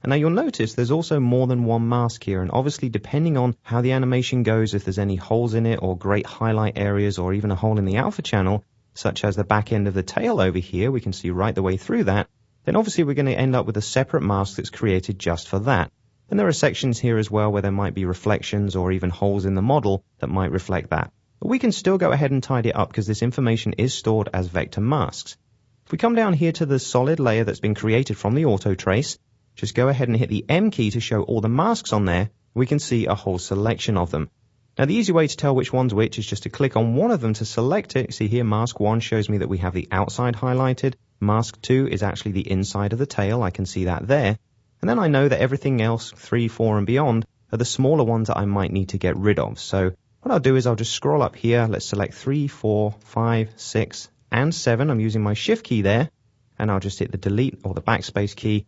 And now you'll notice there's also more than one mask here, and obviously depending on how the animation goes, if there's any holes in it or great highlight areas or even a hole in the alpha channel, such as the back end of the tail over here, we can see right the way through that, then obviously we're going to end up with a separate mask that's created just for that. And there are sections here as well where there might be reflections or even holes in the model that might reflect that. But we can still go ahead and tidy it up because this information is stored as vector masks. If we come down here to the solid layer that's been created from the auto trace, just go ahead and hit the M key to show all the masks on there. We can see a whole selection of them. Now the easy way to tell which one's which is just to click on one of them to select it. See here, mask 1 shows me that we have the outside highlighted. Mask 2 is actually the inside of the tail. I can see that there. And then I know that everything else, 3, 4, and beyond, are the smaller ones that I might need to get rid of. So what I'll do is I'll just scroll up here. Let's select 3, 4, 5, 6, and 7. I'm using my Shift key there. And I'll just hit the Delete or the Backspace key.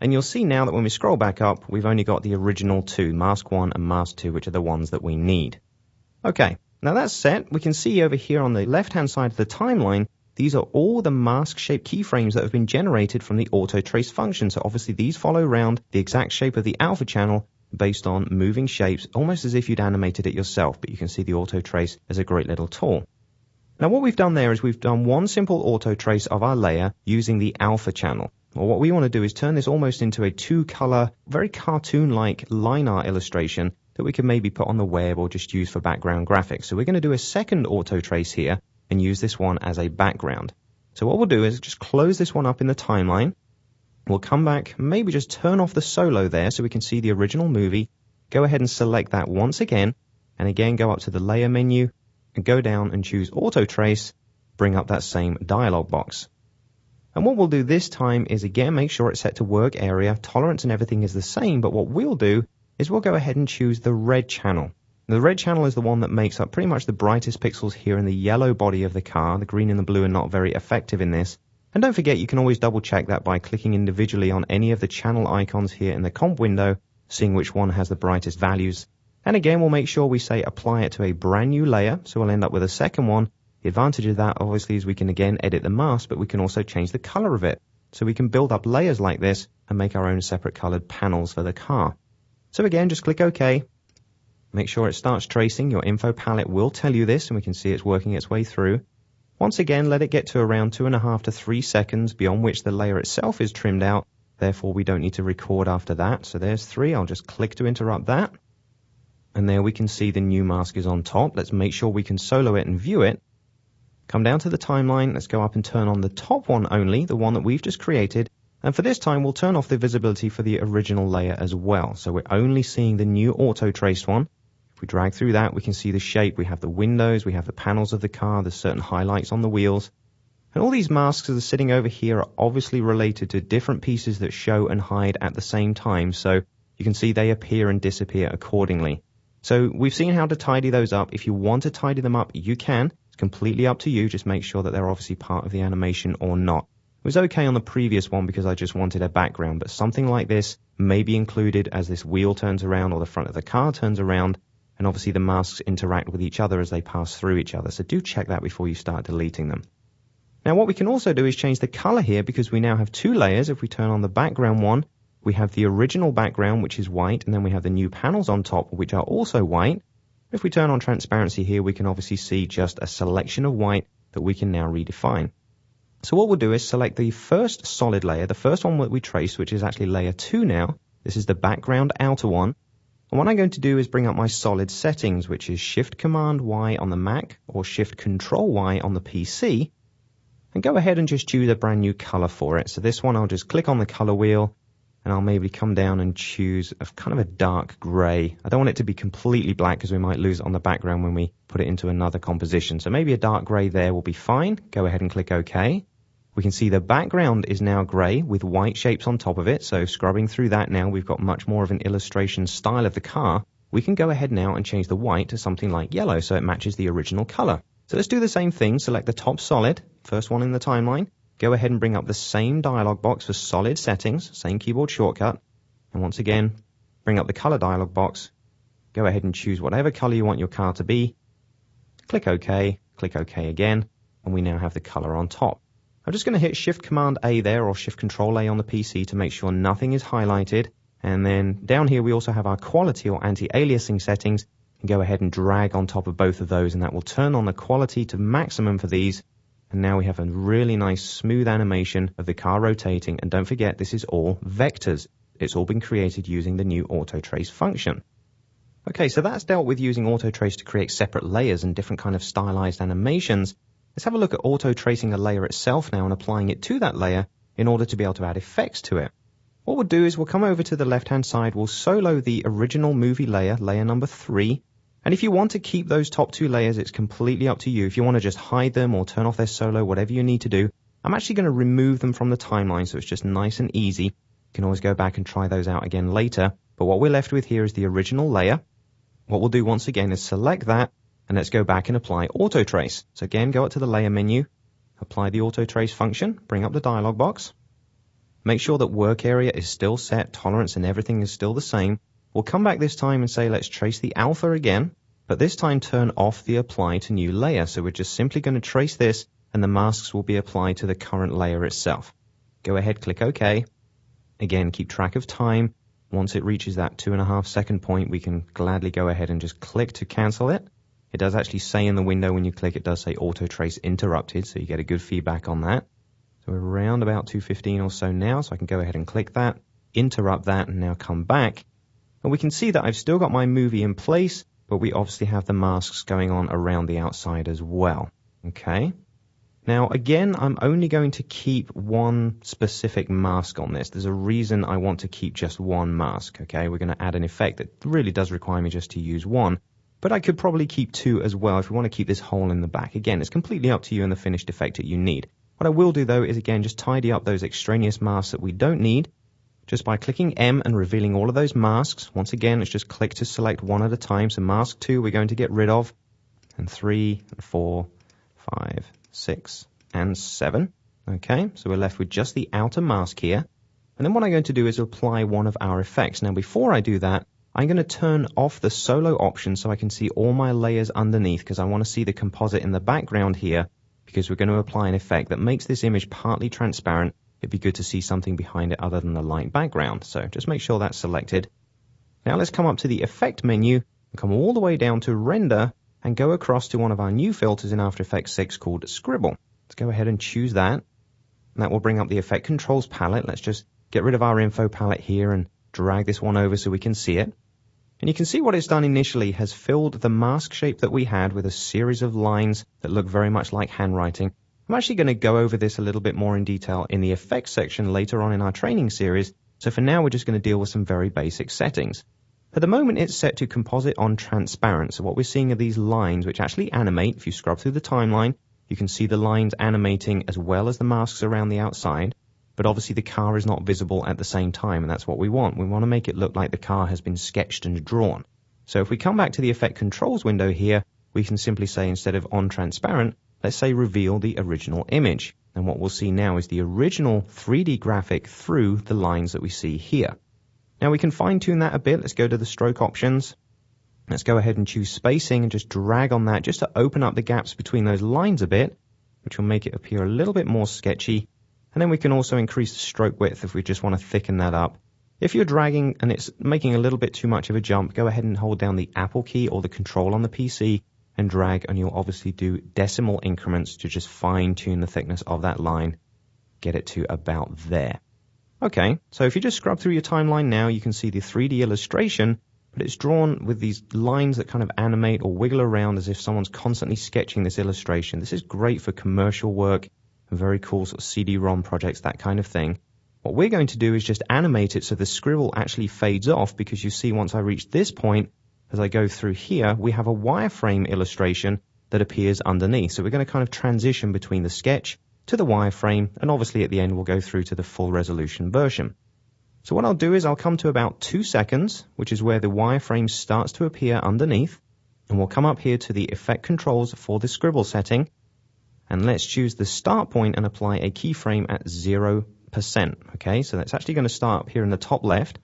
And you'll see now that when we scroll back up, we've only got the original 2, Mask 1 and Mask 2, which are the ones that we need. Okay, now that's set. We can see over here on the left-hand side of the timeline, these are all the mask-shaped keyframes that have been generated from the auto trace function. So obviously these follow around the exact shape of the alpha channel based on moving shapes, almost as if you'd animated it yourself. But you can see the auto trace as a great little tool. Now what we've done there is we've done one simple auto trace of our layer using the alpha channel. Well, what we want to do is turn this almost into a 2-color, very cartoon-like line art illustration that we can maybe put on the web or just use for background graphics. So we're going to do a second auto trace here and use this one as a background. So what we'll do is just close this one up in the timeline. We'll come back, maybe just turn off the solo there so we can see the original movie. Go ahead and select that once again, and again go up to the layer menu and go down and choose auto trace, bring up that same dialog box. And what we'll do this time is again make sure it's set to work area, tolerance and everything is the same, but what we'll do is we'll go ahead and choose the red channel. The red channel is the one that makes up pretty much the brightest pixels here in the yellow body of the car. The green and the blue are not very effective in this. And don't forget, you can always double check that by clicking individually on any of the channel icons here in the comp window, seeing which one has the brightest values. And again, we'll make sure we say apply it to a brand new layer, so we'll end up with a second one. The advantage of that obviously is we can again edit the mask, but we can also change the color of it. So we can build up layers like this and make our own separate colored panels for the car. So again, just click OK. Make sure it starts tracing. Your info palette will tell you this, and we can see it's working its way through. Once again, let it get to around 2.5 to 3 seconds, beyond which the layer itself is trimmed out. Therefore, we don't need to record after that. So there's 3. I'll just click to interrupt that. And there we can see the new mask is on top. Let's make sure we can solo it and view it. Come down to the timeline. Let's go up and turn on the top one only, the one that we've just created. And for this time, we'll turn off the visibility for the original layer as well. So we're only seeing the new auto-traced one. If we drag through that, we can see the shape. We have the windows, we have the panels of the car, there's certain highlights on the wheels. And all these masks that are sitting over here are obviously related to different pieces that show and hide at the same time. So you can see they appear and disappear accordingly. So we've seen how to tidy those up. If you want to tidy them up, you can. It's completely up to you. Just make sure that they're obviously part of the animation or not. It was okay on the previous one because I just wanted a background, but something like this may be included as this wheel turns around or the front of the car turns around. And obviously the masks interact with each other as they pass through each other. So do check that before you start deleting them. Now what we can also do is change the color here because we now have 2 layers. If we turn on the background one, we have the original background, which is white, and then we have the new panels on top, which are also white. If we turn on transparency here, we can obviously see just a selection of white that we can now redefine. So what we'll do is select the first solid layer, the first one that we traced, which is actually layer 2 now. This is the background outer one. And what I'm going to do is bring up my solid settings, which is Shift-Command-Y on the Mac or Shift-Control-Y on the PC. And go ahead and just choose a brand new color for it. So this one, I'll just click on the color wheel and I'll maybe come down and choose a kind of a dark gray. I don't want it to be completely black because we might lose it on the background when we put it into another composition. So maybe a dark gray there will be fine. Go ahead and click OK. We can see the background is now gray with white shapes on top of it. So scrubbing through that now, we've got much more of an illustration style of the car. We can go ahead now and change the white to something like yellow so it matches the original color. So let's do the same thing. Select the top solid, first one in the timeline. Go ahead and bring up the same dialog box for solid settings, same keyboard shortcut. And once again, bring up the color dialog box. Go ahead and choose whatever color you want your car to be. Click OK again, and we now have the color on top. I'm just going to hit Shift-Command-A there or Shift-Control-A on the PC to make sure nothing is highlighted. And then down here we also have our quality or anti-aliasing settings. And go ahead and drag on top of both of those and that will turn on the quality to maximum for these. And now we have a really nice smooth animation of the car rotating. And don't forget, this is all vectors. It's all been created using the new auto trace function. Okay, so that's dealt with using auto trace to create separate layers and different kind of stylized animations. Let's have a look at auto tracing a layer itself now and applying it to that layer in order to be able to add effects to it. What we'll do is we'll come over to the left-hand side. We'll solo the original movie layer, layer number 3. And if you want to keep those top 2 layers, it's completely up to you. If you want to just hide them or turn off their solo, whatever you need to do, I'm actually going to remove them from the timeline so it's just nice and easy. You can always go back and try those out again later. But what we're left with here is the original layer. What we'll do once again is select that and let's go back and apply auto trace. So again, go up to the layer menu, apply the auto trace function, bring up the dialog box. Make sure that work area is still set, tolerance and everything is still the same. We'll come back this time and say let's trace the alpha again, but this time turn off the apply to new layer. So we're just simply going to trace this and the masks will be applied to the current layer itself. Go ahead, click OK. Again, keep track of time. Once it reaches that 2.5 second point, we can gladly go ahead and just click to cancel it. It does actually say in the window when you click, it does say auto trace interrupted, so you get a good feedback on that. So we're around about 2:15 or so now, so I can go ahead and click that, interrupt that, and now come back. And we can see that I've still got my movie in place, but we obviously have the masks going on around the outside as well. Okay. Now, again, I'm only going to keep one specific mask on this. There's a reason I want to keep just one mask. Okay, we're going to add an effect that really does require me just to use one. But I could probably keep 2 as well if we want to keep this hole in the back. Again, it's completely up to you and the finished effect that you need. What I will do, though, is, again, just tidy up those extraneous masks that we don't need just by clicking M and revealing all of those masks. Once again, let's just click to select one at a time. So mask 2 we're going to get rid of, and 3, and 4, 5, 6, and 7. Okay, so we're left with just the outer mask here. And then what I'm going to do is apply one of our effects. Now, before I do that, I'm going to turn off the solo option so I can see all my layers underneath because I want to see the composite in the background here because we're going to apply an effect that makes this image partly transparent. It'd be good to see something behind it other than the light background. So just make sure that's selected. Now let's come up to the Effect menu and come all the way down to Render and go across to one of our new filters in After Effects 6 called Scribble. Let's go ahead and choose that. And that will bring up the Effect Controls palette. Let's just get rid of our info palette here and drag this one over so we can see it. And you can see what it's done initially has filled the mask shape that we had with a series of lines that look very much like handwriting. I'm actually going to go over this a little bit more in detail in the effects section later on in our training series, so for now we're just going to deal with some very basic settings. At the moment it's set to composite on transparent, so what we're seeing are these lines which actually animate. If you scrub through the timeline, you can see the lines animating as well as the masks around the outside, but obviously the car is not visible at the same time, and that's what we want. We want to make it look like the car has been sketched and drawn. So if we come back to the effect controls window here, we can simply say, instead of on transparent, let's say reveal the original image. And what we'll see now is the original 3D graphic through the lines that we see here. Now we can fine tune that a bit. Let's go to the stroke options. Let's go ahead and choose spacing and just drag on that just to open up the gaps between those lines a bit, which will make it appear a little bit more sketchy. And then we can also increase the stroke width if we just want to thicken that up. If you're dragging and it's making a little bit too much of a jump, go ahead and hold down the Apple key or the control on the PC and drag, and you'll obviously do decimal increments to just fine tune the thickness of that line, get it to about there. Okay, so if you just scrub through your timeline now, you can see the 3D illustration, but it's drawn with these lines that kind of animate or wiggle around as if someone's constantly sketching this illustration. This is great for commercial work, very cool sort of CD-ROM projects, that kind of thing. What we're going to do is just animate it so the scribble actually fades off, because you see once I reach this point, as I go through here, we have a wireframe illustration that appears underneath. So we're going to kind of transition between the sketch to the wireframe, and obviously at the end we'll go through to the full resolution version. So what I'll do is I'll come to about 2 seconds, which is where the wireframe starts to appear underneath, and we'll come up here to the effect controls for the scribble setting, and let's choose the start point and apply a keyframe at 0%. Okay, so that's actually going to start up here in the top left.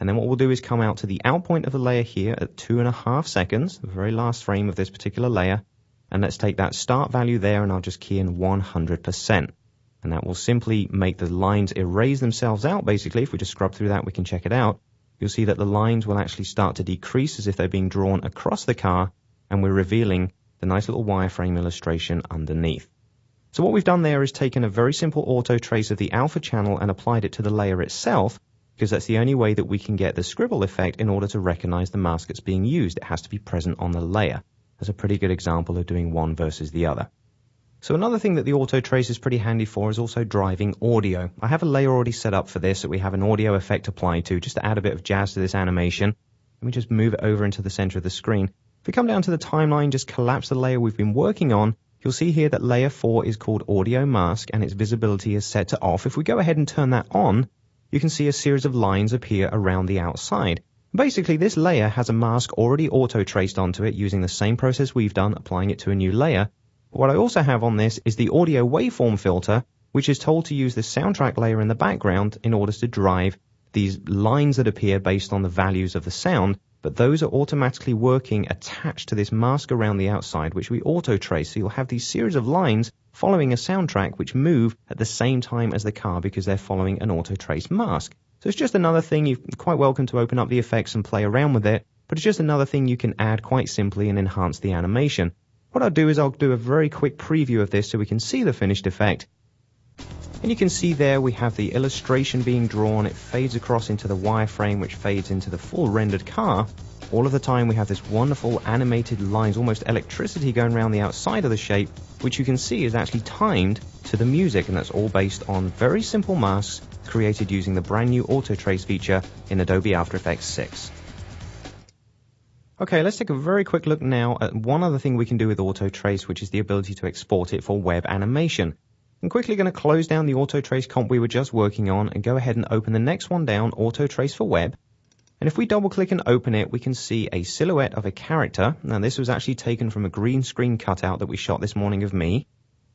And then what we'll do is come out to the out point of the layer here at 2.5 seconds, the very last frame of this particular layer. And let's take that start value there, and I'll just key in 100%. And that will simply make the lines erase themselves out. Basically, if we just scrub through that, we can check it out. You'll see that the lines will actually start to decrease as if they're being drawn across the car, and we're revealing the nice little wireframe illustration underneath. So what we've done there is taken a very simple auto trace of the alpha channel and applied it to the layer itself, because that's the only way that we can get the scribble effect in order to recognize the mask that's being used. It has to be present on the layer. That's a pretty good example of doing one versus the other. So another thing that the auto trace is pretty handy for is also driving audio. I have a layer already set up for this that we have an audio effect applied to, just to add a bit of jazz to this animation. Let me just move it over into the center of the screen. If we come down to the timeline, just collapse the layer we've been working on, you'll see here that layer 4 is called audio mask, and its visibility is set to off. If we go ahead and turn that on, you can see a series of lines appear around the outside. Basically, this layer has a mask already auto-traced onto it using the same process we've done, applying it to a new layer. But what I also have on this is the audio waveform filter, which is told to use the soundtrack layer in the background in order to drive these lines that appear based on the values of the sound, but those are automatically working attached to this mask around the outside, which we auto-trace. So you'll have these series of lines following a soundtrack which move at the same time as the car because they're following an auto-trace mask. So it's just another thing. You're quite welcome to open up the effects and play around with it, but it's just another thing you can add quite simply and enhance the animation. What I'll do is I'll do a very quick preview of this so we can see the finished effect. And you can see there we have the illustration being drawn. It fades across into the wireframe, which fades into the full rendered car. All of the time we have this wonderful animated lines, almost electricity going around the outside of the shape, which you can see is actually timed to the music, and that's all based on very simple masks created using the brand new auto trace feature in Adobe After Effects 6. Okay, let's take a very quick look now at one other thing we can do with auto trace, which is the ability to export it for web animation. I'm quickly going to close down the auto trace comp we were just working on and go ahead and open the next one down, auto trace for web. And if we double click and open it, we can see a silhouette of a character. Now this was actually taken from a green screen cutout that we shot this morning of me.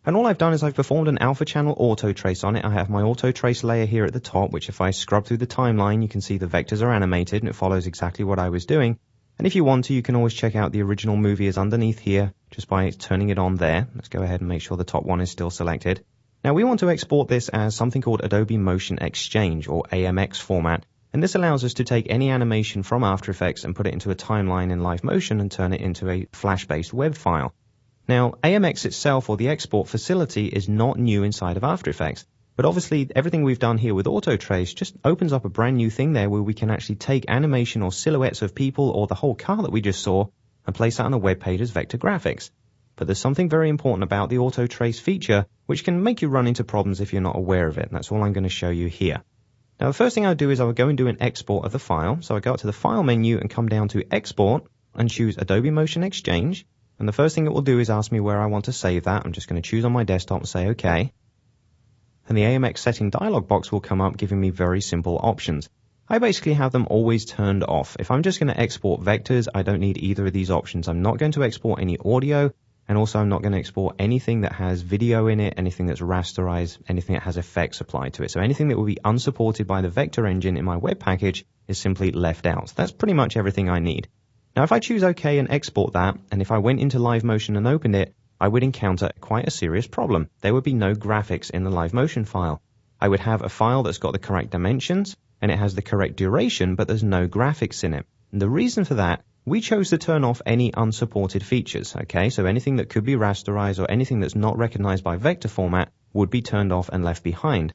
And all I've done is I've performed an alpha channel auto trace on it. I have my auto trace layer here at the top, which if I scrub through the timeline, you can see the vectors are animated and it follows exactly what I was doing. And if you want to, you can always check out the original movie is underneath here just by turning it on there. Let's go ahead and make sure the top one is still selected. Now we want to export this as something called Adobe Motion Exchange or AMX format. And this allows us to take any animation from After Effects and put it into a timeline in live motion and turn it into a Flash-based web file. Now, AMX itself, or the export facility, is not new inside of After Effects. But obviously, everything we've done here with auto trace just opens up a brand new thing there where we can actually take animation or silhouettes of people or the whole car that we just saw and place that on a web page as vector graphics. But there's something very important about the auto trace feature which can make you run into problems if you're not aware of it. And that's all I'm going to show you here. Now, the first thing I would do is I would go and do an export of the file. So I go up to the File menu and come down to Export and choose Adobe Motion Exchange. And the first thing it will do is ask me where I want to save that. I'm just going to choose on my desktop and say OK. And the AMX setting dialog box will come up giving me very simple options. I basically have them always turned off. If I'm just going to export vectors, I don't need either of these options. I'm not going to export any audio, and also I'm not going to export anything that has video in it, anything that's rasterized, anything that has effects applied to it. So anything that will be unsupported by the vector engine in my web package is simply left out. So that's pretty much everything I need. Now, if I choose OK and export that, and if I went into Live Motion and opened it, I would encounter quite a serious problem. There would be no graphics in the Live Motion file. I would have a file that's got the correct dimensions, and it has the correct duration, but there's no graphics in it. And the reason for that, we chose to turn off any unsupported features, okay? So anything that could be rasterized or anything that's not recognized by vector format would be turned off and left behind.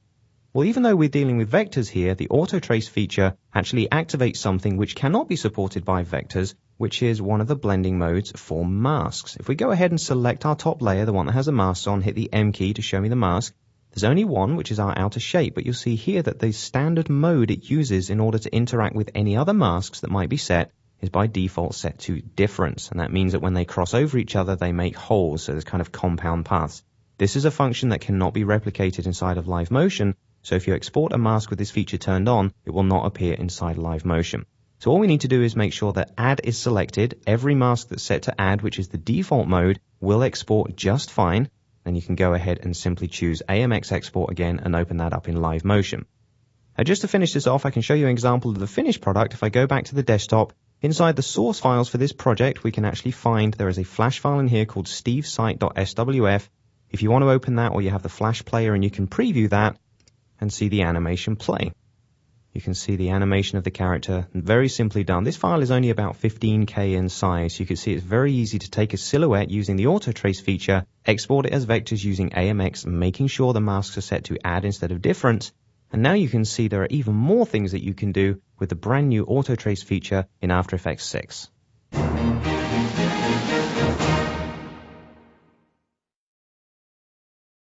Well, even though we're dealing with vectors here, the auto trace feature actually activates something which cannot be supported by vectors, which is one of the blending modes for masks. If we go ahead and select our top layer, the one that has the masks on, hit the M key to show me the mask, there's only one, which is our outer shape, but you'll see here that the standard mode it uses in order to interact with any other masks that might be set is by default set to difference, and that means that when they cross over each other, they make holes, so there's kind of compound paths. This is a function that cannot be replicated inside of Live Motion, so if you export a mask with this feature turned on, it will not appear inside Live Motion. So all we need to do is make sure that Add is selected. Every mask that's set to Add, which is the default mode, will export just fine. Then you can go ahead and simply choose AMX Export again and open that up in Live Motion. Now, just to finish this off, I can show you an example of the finished product. If I go back to the desktop, inside the source files for this project, we can actually find there is a Flash file in here called stevesite.swf. If you want to open that, or you have the Flash player and you can preview that and see the animation play. You can see the animation of the character, very simply done. This file is only about 15K in size. You can see it's very easy to take a silhouette using the auto trace feature, export it as vectors using AMX, making sure the masks are set to Add instead of difference. And now you can see there are even more things that you can do with the brand new auto trace feature in After Effects 6.